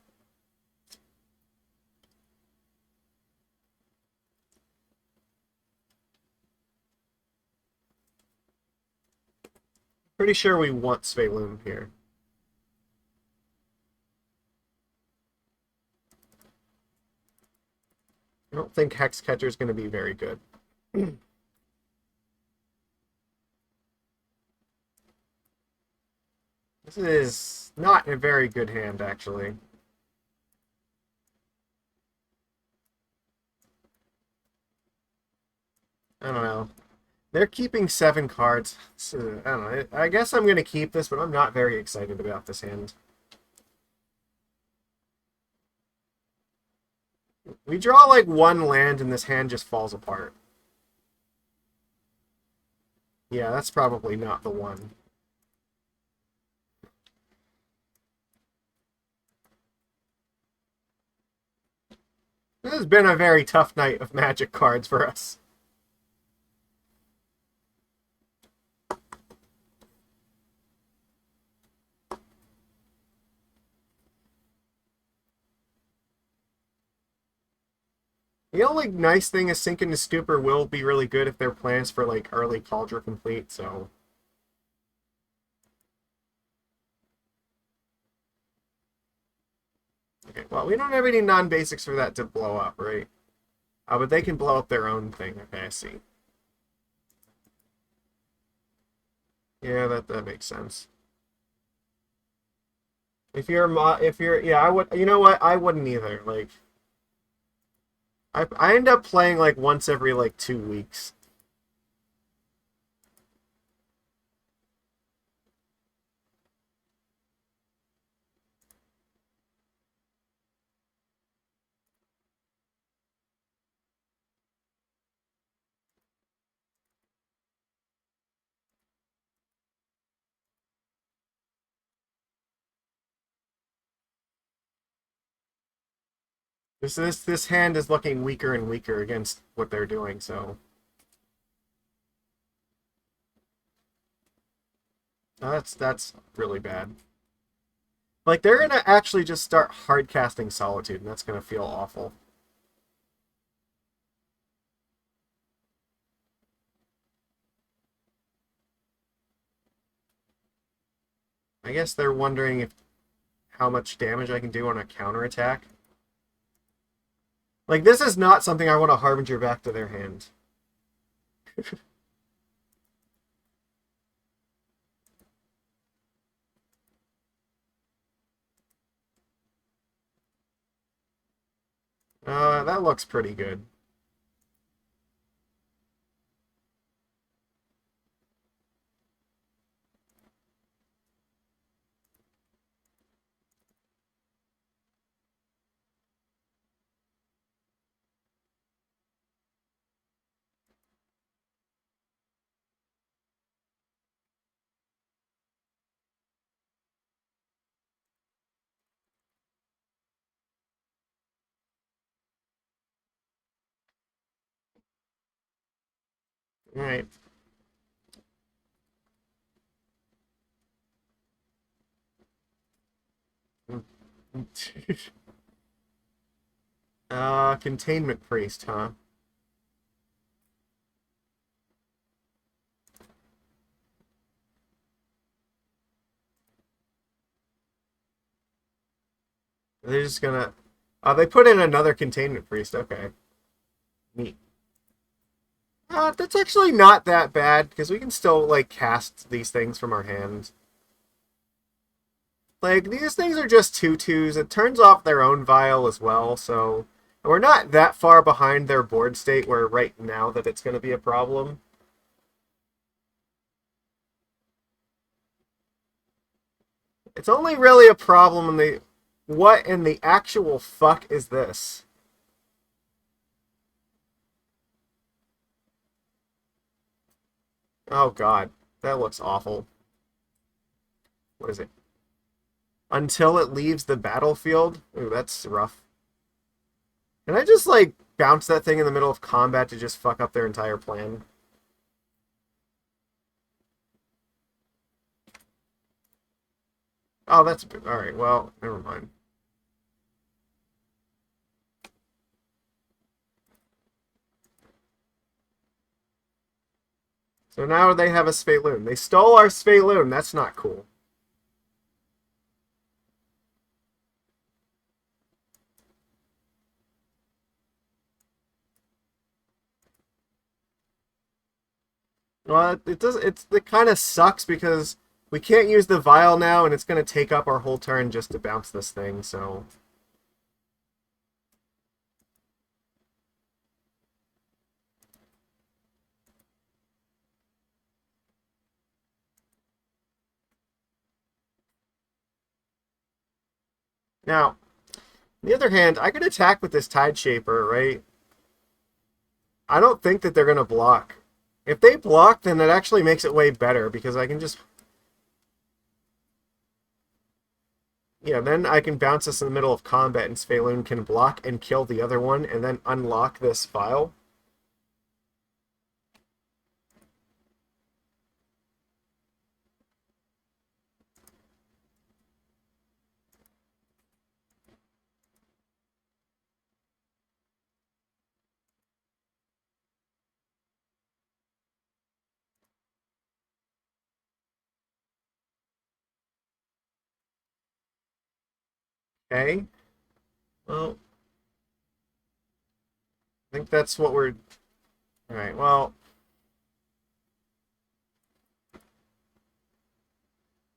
Speaker 1: Pretty sure we want Svyelun here. I don't think Hexcatcher is going to be very good. This is not a very good hand, actually. I don't know. They're keeping 7 cards. So, I don't know. I guess I'm going to keep this, but I'm not very excited about this hand. We draw like one land and this hand just falls apart. Yeah, that's probably not the one. This has been a very tough night of Magic cards for us. The only nice thing is Sink into Stupor will be really good if their plans for like early Cauldron complete, so... Okay, well, we don't have any non-basics for that to blow up, right? But they can blow up their own thing. Okay, I see. Yeah, that makes sense. Yeah, I would. You know what? I wouldn't either. Like, I end up playing like once every like 2 weeks. This hand is looking weaker and weaker against what they're doing. So that's really bad. Like they're gonna actually just start hard casting Solitude, and that's gonna feel awful. I guess they're wondering if how much damage I can do on a counterattack. Like this is not something I want to Harbinger back to their hand. That looks pretty good. All right. Containment Priest, huh? They're just gonna... they put in another Containment Priest, okay. Neat. That's actually not that bad, because we can still, like, cast these things from our hands. Like, these things are just 2/2s. It turns off their own vial as well, so... We're not that far behind their board state where right now that it's going to be a problem. It's only really a problem in the... What in the actual fuck is this? Oh god, that looks awful. What is it? Until it leaves the battlefield? Ooh, that's rough. Can I just, like, bounce that thing in the middle of combat to just fuck up their entire plan? Oh, that's... Alright, well, never mind. So now they have a Svyelun. They stole our Svyelun. That's not cool. Well, it does. It kind of sucks because we can't use the vial now, and it's going to take up our whole turn just to bounce this thing. So now, On the other hand, I could attack with this Tide Shaper, right? I don't think that they're going to block. If they block, then that actually makes it way better, because I can just... Yeah, then I can bounce this in the middle of combat, and Svyelun can block and kill the other one, and then unlock this vial. Okay. Well, I think that's what we're... Alright, well...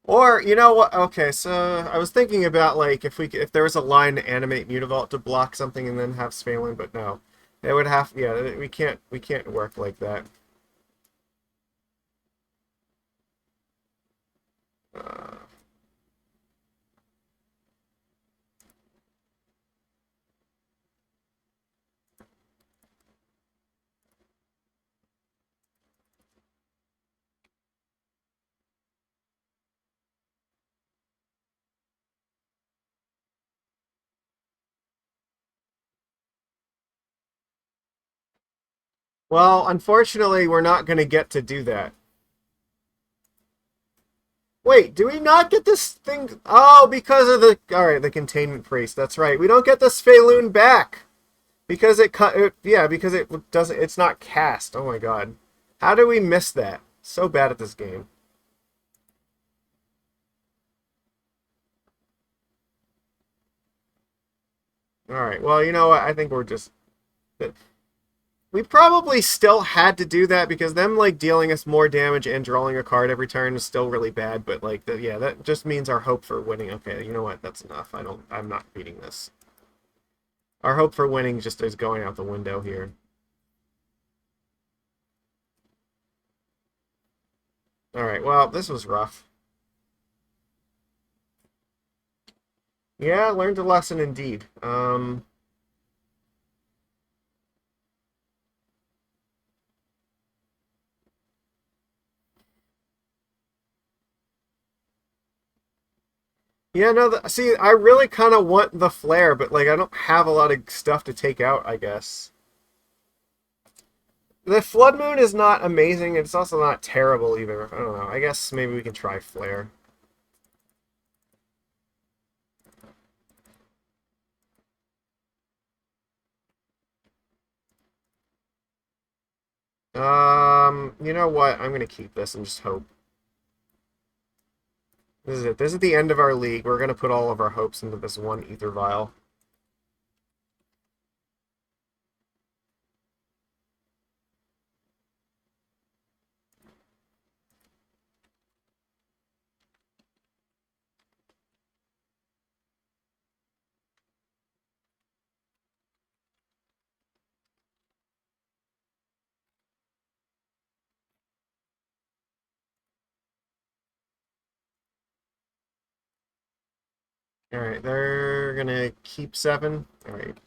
Speaker 1: Or, you know what? Okay, so I was thinking about, like, if there was a line to animate Mutavault to block something and then have Svyelun, but no. They would have... Yeah, we can't work like that. Uh, well, unfortunately, we're not going to get to do that. Wait, do we not get this thing? Oh, because of the... Alright, the Containment Priest. That's right. We don't get the Svyelun back. Because yeah, because it doesn't... It's not cast. Oh my god. How did we miss that? So bad at this game. Alright, well, you know what? I think we're just... We probably still had to do that because them, like, dealing us more damage and drawing a card every turn is still really bad, but, like, yeah, that just means our hope for winning. Okay, you know what? That's enough. I'm not beating this. Our hope for winning just is going out the window here. Alright, well, this was rough. Yeah, learned a lesson indeed. Yeah, no, see, I really kind of want the flare, but, like, I don't have a lot of stuff to take out, I guess. The Flood Moon is not amazing, it's also not terrible either. I don't know, I guess maybe we can try flare. You know what? I'm gonna keep this and just hope. This is it. This is the end of our league. We're gonna put all of our hopes into this one Aether Vial. Alright, they're gonna keep 7. Alright.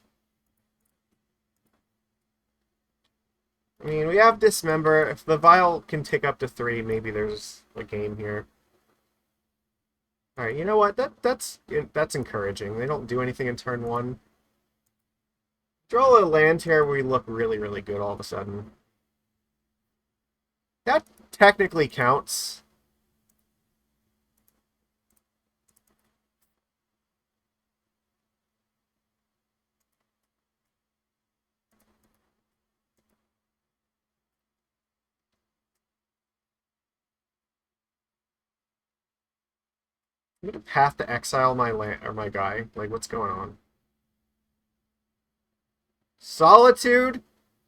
Speaker 1: I mean, we have Dismember. If the Vial can tick up to 3, maybe there's a game here. Alright, you know what? That's encouraging. They don't do anything in turn 1. Draw a land here, we look really, really good all of a sudden. That technically counts. I'm gonna have to exile my land or my guy. Like, what's going on? Solitude?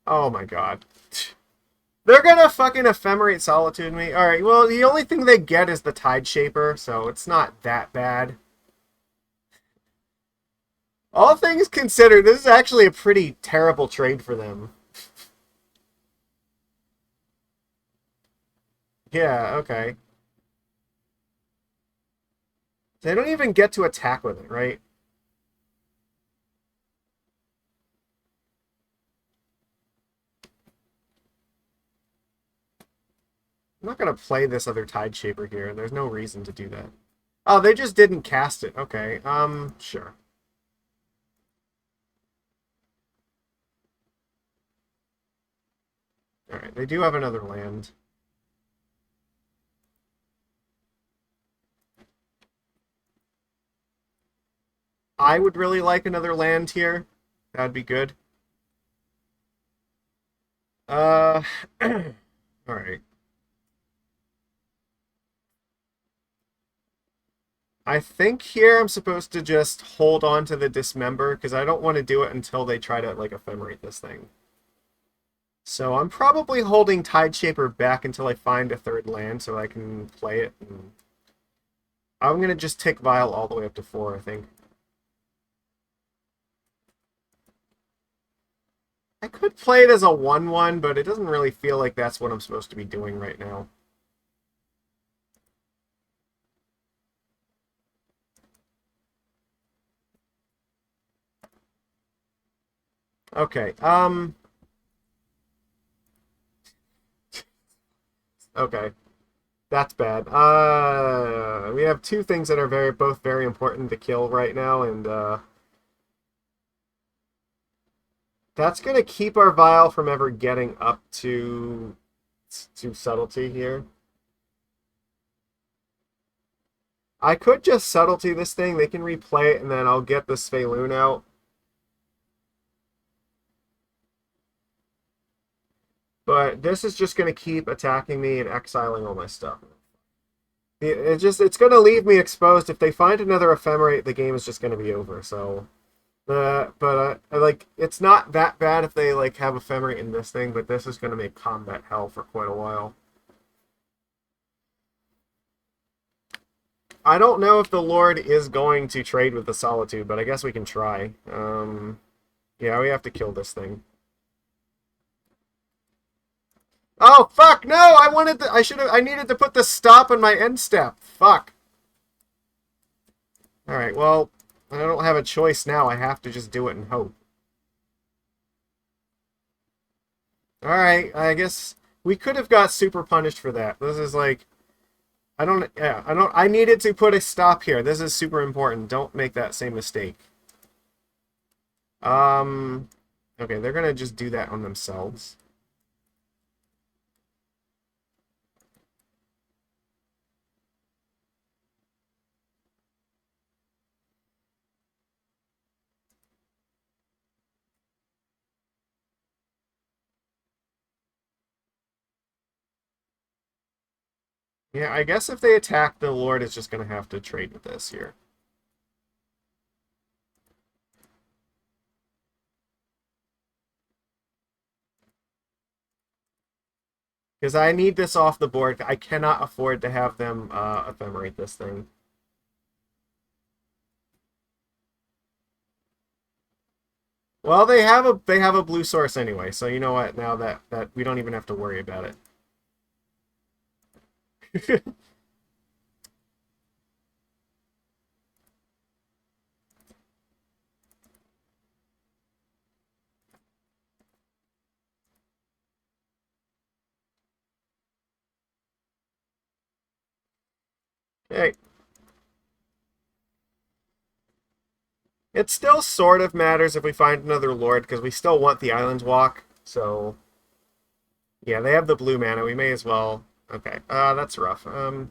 Speaker 1: Oh my god. They're gonna fucking ephemerate Solitude me. Alright, well, the only thing they get is the Tide Shaper, so it's not that bad. All things considered, this is actually a pretty terrible trade for them. Yeah, okay. They don't even get to attack with it, right? I'm not going to play this other Tide Shaper here. There's no reason to do that. Oh, they just didn't cast it. Okay, sure. Alright, they do have another land. I would really like another land here. That'd be good. Alright. I think here I'm supposed to just hold on to the Dismember, because I don't want to do it until they try to, like, ephemerate this thing. So I'm probably holding Tideshaper back until I find a third land so I can play it. And I'm going to just tick Vial all the way up to 4, I think. I could play it as a 1-1, but it doesn't really feel like that's what I'm supposed to be doing right now. Okay, okay. That's bad. We have two things that are both very important to kill right now, and that's gonna keep our Vial from ever getting up to Subtlety here. I could just Subtlety this thing. They can replay it, and then I'll get the Svyelun out. But this is just gonna keep attacking me and exiling all my stuff. It's gonna leave me exposed. If they find another ephemerate, the game is just gonna be over. So, like, it's not that bad if they like have ephemerate in this thing, but this is gonna make combat hell for quite a while. I don't know if the Lord is going to trade with the Solitude, but I guess we can try. Yeah, we have to kill this thing. Oh fuck! No, I needed to put the stop on my end step. Fuck. All right, well, I don't have a choice now. I have to just do it and hope. All right, I guess we could have got super punished for that. This is like, I needed to put a stop here. This is super important. Don't make that same mistake. Okay, they're gonna just do that on themselves. Yeah, I guess if they attack, the Lord is just gonna have to trade with this here. Because I need this off the board. I cannot afford to have them ephemerate this thing. Well, they have a blue source anyway, so you know what? Now that we don't even have to worry about it. Hey, it still sort of matters if we find another Lord, because we still want the Island Walk. So, yeah, they have the blue mana. We may as well. Okay, that's rough. You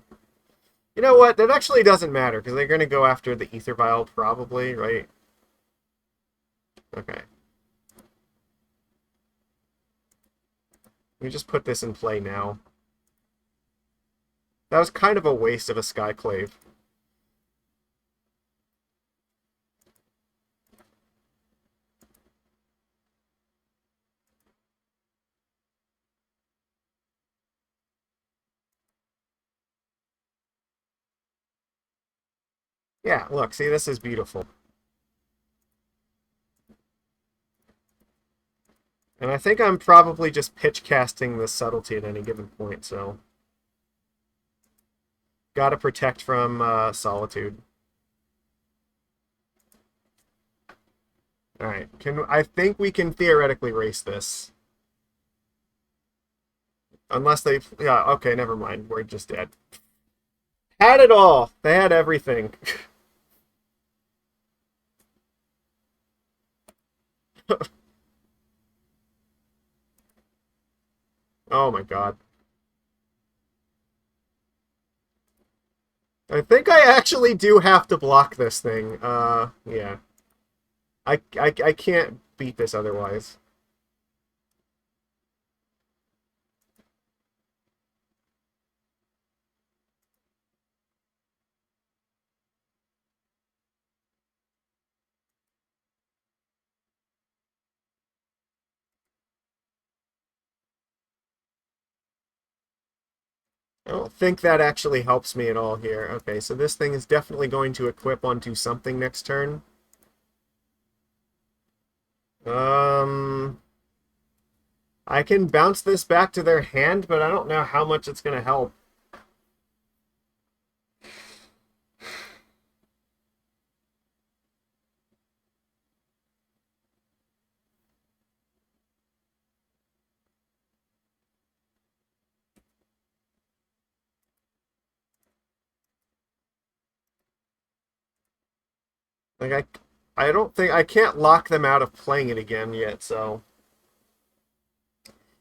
Speaker 1: know what? That actually doesn't matter, because they're going to go after the Aether Vial probably, right? Okay. Let me just put this in play now. That was kind of a waste of a Skyclave. Yeah, look, see, this is beautiful. And I think I'm probably just pitch casting the Subtlety at any given point, so... Gotta protect from Solitude. Alright, I think we can theoretically race this. Unless they... Yeah, okay, never mind. We're just dead. Had it all. They had everything. Oh my god. I think I actually do have to block this thing. Yeah. I can't beat this otherwise. I don't think that actually helps me at all here. Okay, so this thing is definitely going to equip onto something next turn. I can bounce this back to their hand, but I don't know how much it's going to help. Like, I don't think... I can't lock them out of playing it again yet, so...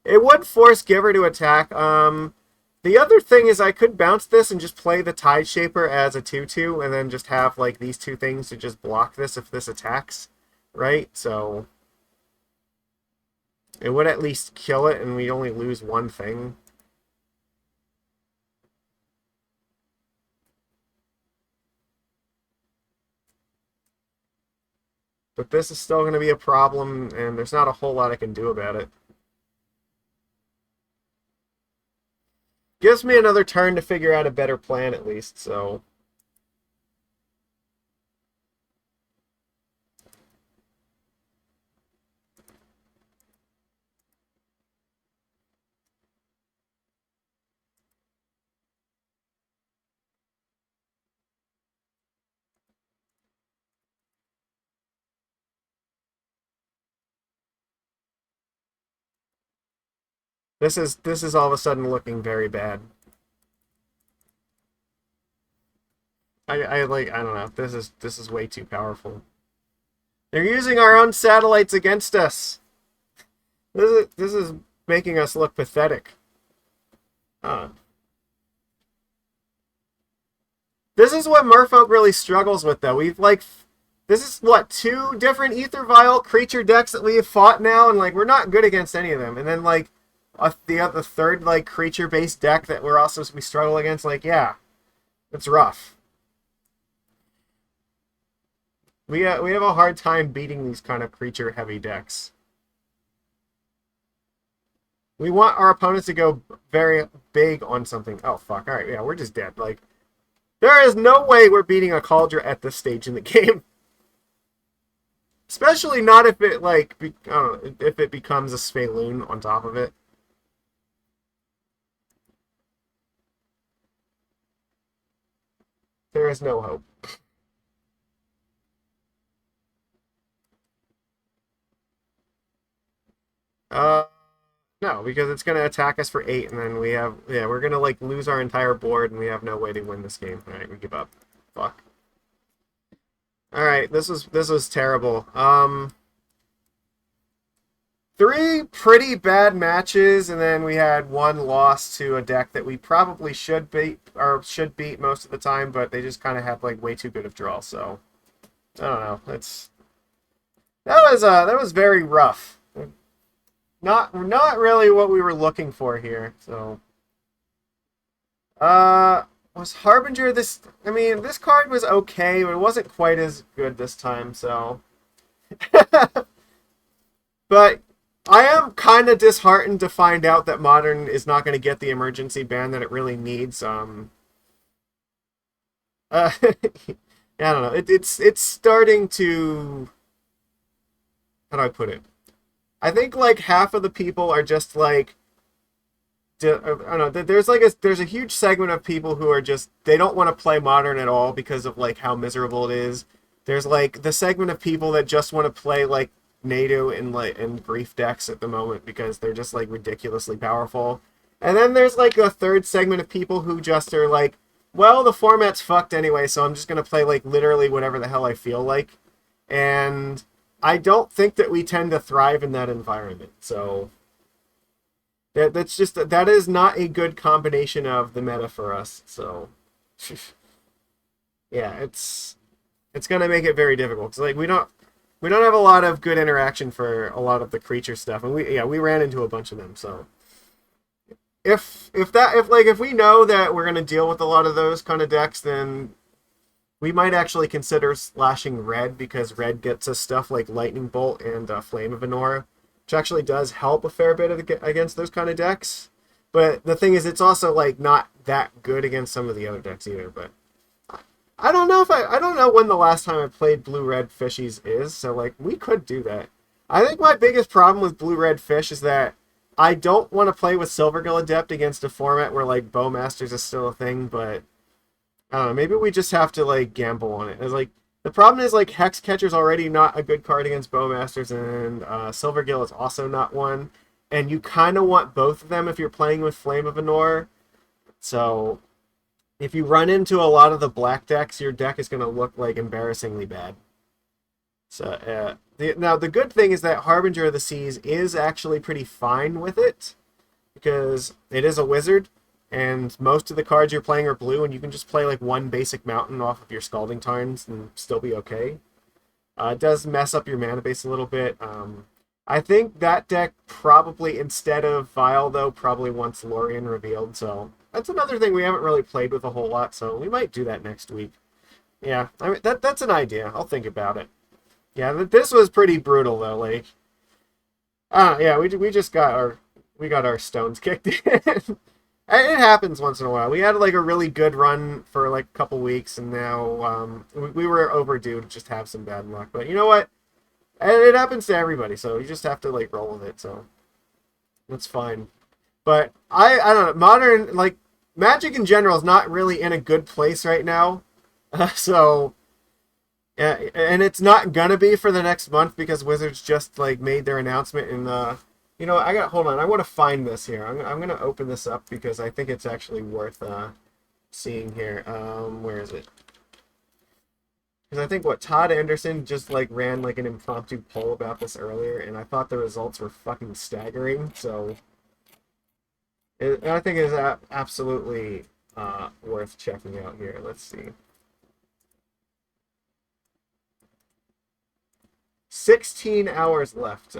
Speaker 1: It would force Giver to attack. The other thing is I could bounce this and just play the Tide Shaper as a 2/2, and then just have, like, these two things to just block this if this attacks, right? So... It would at least kill it, and we'd only lose one thing. But this is still going to be a problem, and there's not a whole lot I can do about it. Gives me another turn to figure out a better plan, at least, so... This is all of a sudden looking very bad. I don't know. This is way too powerful. They're using our own satellites against us. This is making us look pathetic. Uh, this is what Merfolk really struggles with, though. This is what, 2 different Aether Vial creature decks that we have fought now, and like we're not good against any of them. And then like the third like creature based deck that we struggle against. Like yeah, it's rough. We have a hard time beating these kind of creature heavy decks. We want our opponents to go very big on something. Oh fuck! All right, yeah, we're just dead. Like there is no way we're beating a Cauldron at this stage in the game. Especially not if it like I don't know, if it becomes a Svyelun on top of it. There is no hope. No, because it's gonna attack us for 8, and then we're gonna like lose our entire board, and we have no way to win this game. All right, we give up. Fuck. All right, this was terrible. 3 pretty bad matches, and then we had 1 loss to a deck that we probably should beat most of the time, but they just kind of have like way too good of draw. So I don't know. That was very rough. Not really what we were looking for here. So was Harbinger this? I mean, this card was okay, but it wasn't quite as good this time. So, but I am kind of disheartened to find out that Modern is not going to get the emergency ban that it really needs. I don't know. It's starting to. How do I put it? I think like half of the people are just like. I don't know. There's a huge segment of people who are just they don't want to play Modern at all because of like how miserable it is. There's like the segment of people that just want to play like NATO and grief decks at the moment because they're just like ridiculously powerful. And then there's like a third segment of people who just are like, well, the format's fucked anyway, so I'm just gonna play like literally whatever the hell I feel like. And I don't think that we tend to thrive in that environment. So that is not a good combination of the meta for us. So yeah, it's gonna make it very difficult. 'Cause, like we don't have a lot of good interaction for a lot of the creature stuff, and we ran into a bunch of them. So if we know that we're gonna deal with a lot of those kind of decks, then we might actually consider slashing red, because red gets us stuff like Lightning Bolt and Flame of Anora, which actually does help a fair bit against those kind of decks. But the thing is, it's also like not that good against some of the other decks either. But I don't know I don't know when the last time I played blue-red fishies is, so like we could do that. I think my biggest problem with blue-red fish is that I don't want to play with Silvergill Adept against a format where like Bowmasters is still a thing, but I don't know, maybe we just have to like gamble on it. It's like the problem is like Hexcatcher's already not a good card against Bowmasters, and Silvergill is also not one. And you kind of want both of them if you're playing with Flame of Anor. So if you run into a lot of the black decks, your deck is going to look like embarrassingly bad. So now the good thing is that Harbinger of the Seas is actually pretty fine with it, because it is a wizard, and most of the cards you're playing are blue, and you can just play like one basic mountain off of your Scalding Tarns and still be okay. It does mess up your mana base a little bit. I think that deck probably, instead of Vial, though, probably wants Lorien revealed, so that's another thing we haven't really played with a whole lot, so we might do that next week. Yeah, I mean, that's an idea. I'll think about it. Yeah, this was pretty brutal, though. Like, yeah, we just got our stones kicked in. It happens once in a while. We had like a really good run for like a couple weeks, and now we were overdue to just have some bad luck. But you know what? It happens to everybody, so you just have to like roll with it. So that's fine. But I don't know. Modern, like, Magic in general is not really in a good place right now. So yeah, and it's not gonna be for the next month, because Wizards just like made their announcement in you know, hold on. I want to find this here. I'm gonna open this up because I think it's actually worth seeing here. Where is it? Because I think Todd Anderson just like ran like an impromptu poll about this earlier, and I thought the results were fucking staggering. So I think it is absolutely worth checking out here. Let's see. 16 hours left.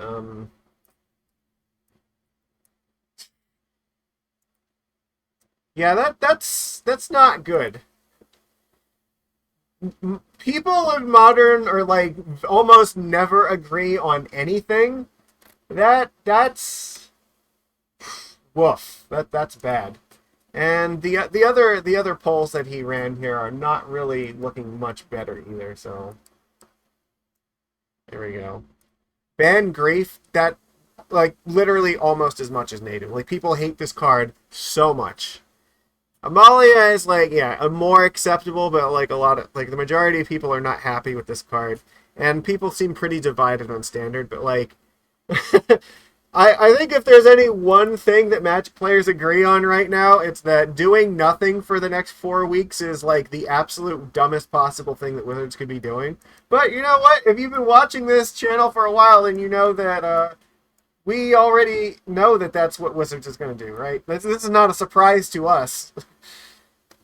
Speaker 1: Yeah, that's not good. People in Modern are like almost never agree on anything. That's woof. That's bad. And the other polls that he ran here are not really looking much better either. So there we go. Ban Grief, that like literally almost as much as Native. Like, people hate this card so much. Amalia is like, yeah, a more acceptable, but like a lot of like the majority of people are not happy with this card, and people seem pretty divided on Standard. But like, I think if there's any one thing that Magic players agree on right now, it's that doing nothing for the next 4 weeks is like the absolute dumbest possible thing that Wizards could be doing. But you know what? If you've been watching this channel for a while, then you know that we already know that that's what Wizards is going to do, right? This is not a surprise to us.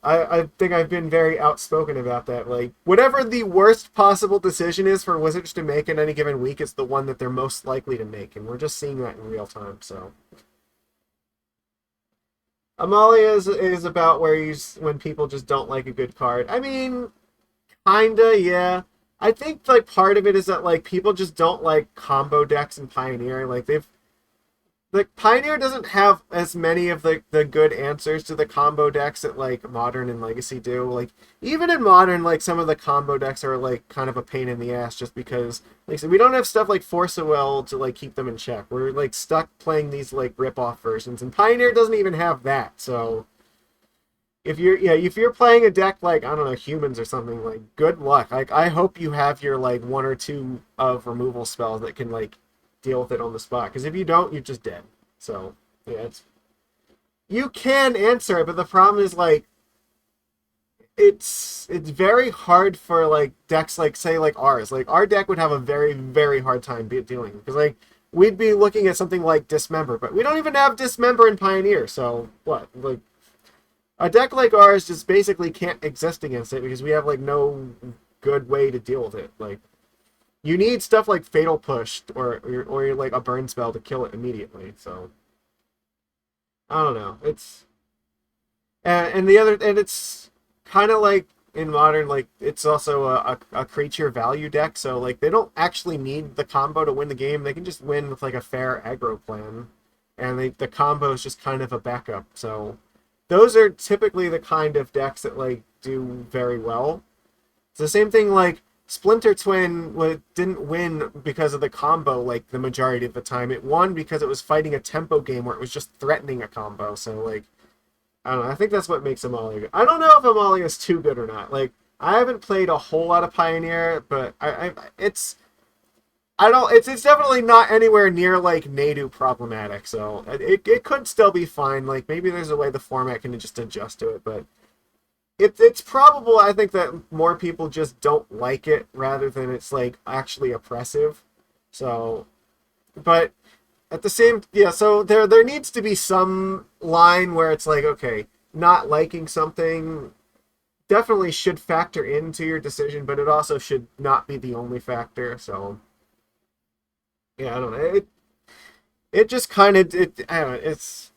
Speaker 1: I think I've been very outspoken about that. Like, whatever the worst possible decision is for Wizards to make in any given week, it's the one that they're most likely to make, and we're just seeing that in real time. So, Amalia is about when people just don't like a good card. I mean, kinda, yeah. I think like part of it is that like people just don't like combo decks in Pioneer. Like, Pioneer doesn't have as many of the good answers to the combo decks that, like, Modern and Legacy do. Like, even in Modern, like, some of the combo decks are, like, kind of a pain in the ass just because, like, so we don't have stuff like Force of Will to, like, keep them in check. We're, like, stuck playing these, like, rip-off versions, and Pioneer doesn't even have that, so if you're playing a deck like, I don't know, Humans or something, like, good luck. Like, I hope you have your, like, one or two of removal spells that can, like, deal with it on the spot, because if you don't, you're just dead. So yeah, you can answer it, but the problem is like it's very hard for like decks like say like ours. Like our deck would have a very hard time dealing because like we'd be looking at something like Dismember, but we don't even have Dismember in Pioneer. So what? Like a deck like ours just basically can't exist against it because we have like no good way to deal with it. Like you need stuff like Fatal Push or like a burn spell to kill it immediately. So I don't know. It's and the other and it's kind of like in modern, like it's also a creature value deck. So like they don't actually need the combo to win the game. They can just win with like a fair aggro plan, and the combo is just kind of a backup. So those are typically the kind of decks that like do very well. It's the same thing like Splinter Twin didn't win because of the combo like the majority of the time. It won because it was fighting a tempo game where it was just threatening a combo. So like I don't know. I think that's what makes Amalia good. I don't know if Amalia is too good or not. Like I haven't played a whole lot of Pioneer, but it's definitely not anywhere near like Nadu problematic. So it could still be fine. Like maybe there's a way the format can just adjust to it, but it's probable. I think that more people just don't like it rather than it's like actually oppressive. So, but at the same yeah, so there needs to be some line where it's like okay, not liking something definitely should factor into your decision, but it also should not be the only factor. So yeah, I don't know. It just kind of I don't know. It's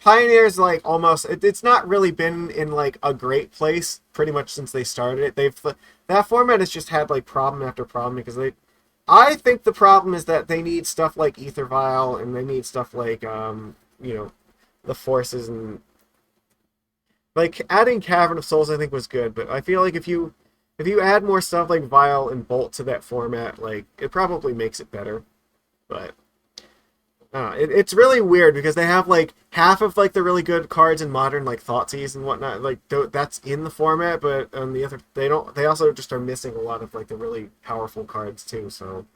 Speaker 1: Pioneer's like almost it's not really been in like a great place pretty much since they started it. That format has just had like problem after problem because I think the problem is that they need stuff like Aether Vial and they need stuff like the forces and like adding Cavern of Souls I think was good, but I feel like if you add more stuff like Vial and Bolt to that format, like it probably makes it better. But it's really weird because they have like half of like the really good cards in modern like Thoughtseize and whatnot like that's in the format, but on the other they don't. They also just are missing a lot of like the really powerful cards too. So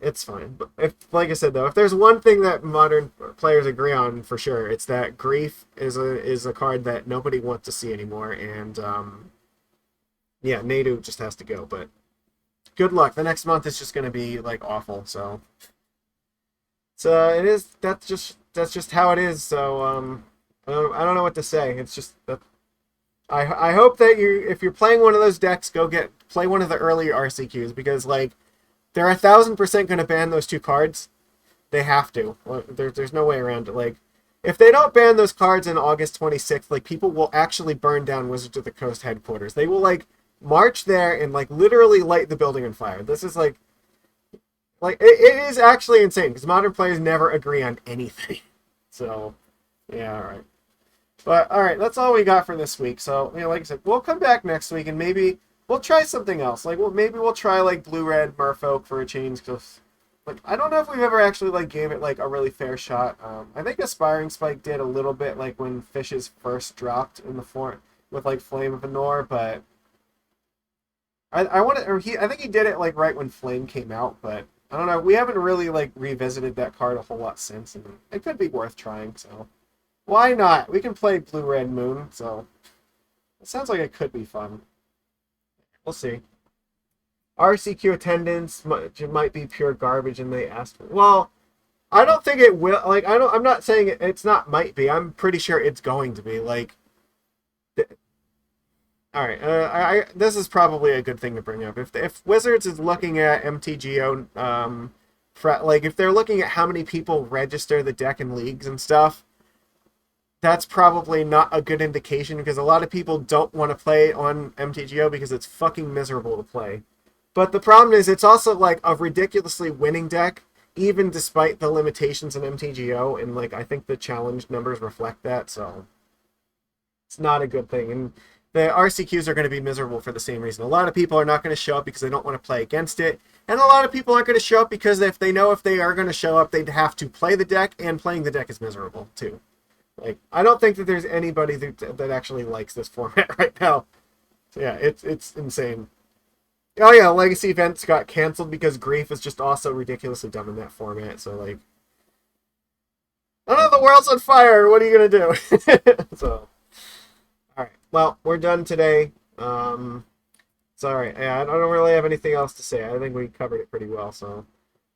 Speaker 1: it's fine. But if like I said though, if there's one thing that modern players agree on for sure, it's that Grief is a card that nobody wants to see anymore, and yeah, Nadu just has to go. But good luck. The next month is just going to be like awful. So it is. That's just how it is. So I don't know what to say. It's just that I hope that if you're playing one of those decks, play one of the early RCQs because like they're 1,000% going to ban those two cards. They have to. There's no way around it. Like if they don't ban those cards in August 26th, like people will actually burn down Wizards of the Coast headquarters. They will like march there and like literally light the building on fire. This is like it is actually insane because modern players never agree on anything. So yeah, all right. But all right, that's all we got for this week. So like I said, we'll come back next week and maybe we'll try something else. Like maybe we'll try like blue red Merfolk for a change because like I don't know if we've ever actually like gave it like a really fair shot. I think Aspiring Spike did a little bit like when Fishes first dropped in the form with like Flame of Anor, but I think he did it like right when Flame came out, but I don't know. We haven't really like revisited that card a whole lot since, and it could be worth trying. So why not? We can play Blue Red Moon. So it sounds like it could be fun. We'll see. RCQ attendance might be pure garbage, and they asked. Well, I don't think it will. Like I don't. I'm not saying it's not might be. I'm pretty sure it's going to be. Like all right, this is probably a good thing to bring up. If Wizards is looking at MTGO, like if they're looking at how many people register the deck in leagues and stuff, that's probably not a good indication because a lot of people don't want to play on MTGO because it's fucking miserable to play. But the problem is it's also like a ridiculously winning deck, even despite the limitations in MTGO, and like I think the challenge numbers reflect that, so it's not a good thing. And the RCQs are going to be miserable for the same reason. A lot of people are not going to show up because they don't want to play against it. And a lot of people aren't going to show up because if they know if they are going to show up, they'd have to play the deck, and playing the deck is miserable, too. Like, I don't think that there's anybody that actually likes this format right now. So yeah, it's insane. Oh yeah, Legacy events got canceled because Grief is just also ridiculously dumb in that format, so like... I don't the world's on fire. What are you gonna do? So, all right. Well, we're done today. Sorry, yeah, I don't really have anything else to say. I think we covered it pretty well. So,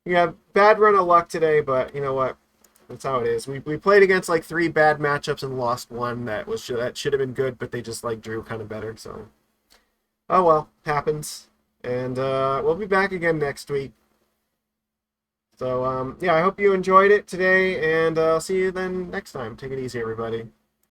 Speaker 1: yeah, bad run of luck today, but you know what? That's how it is. We played against like 3 bad matchups and lost one that should have been good, but they just like drew kind of better. So, oh well, happens. And we'll be back again next week. So yeah, I hope you enjoyed it today, and I'll see you then next time. Take it easy, everybody.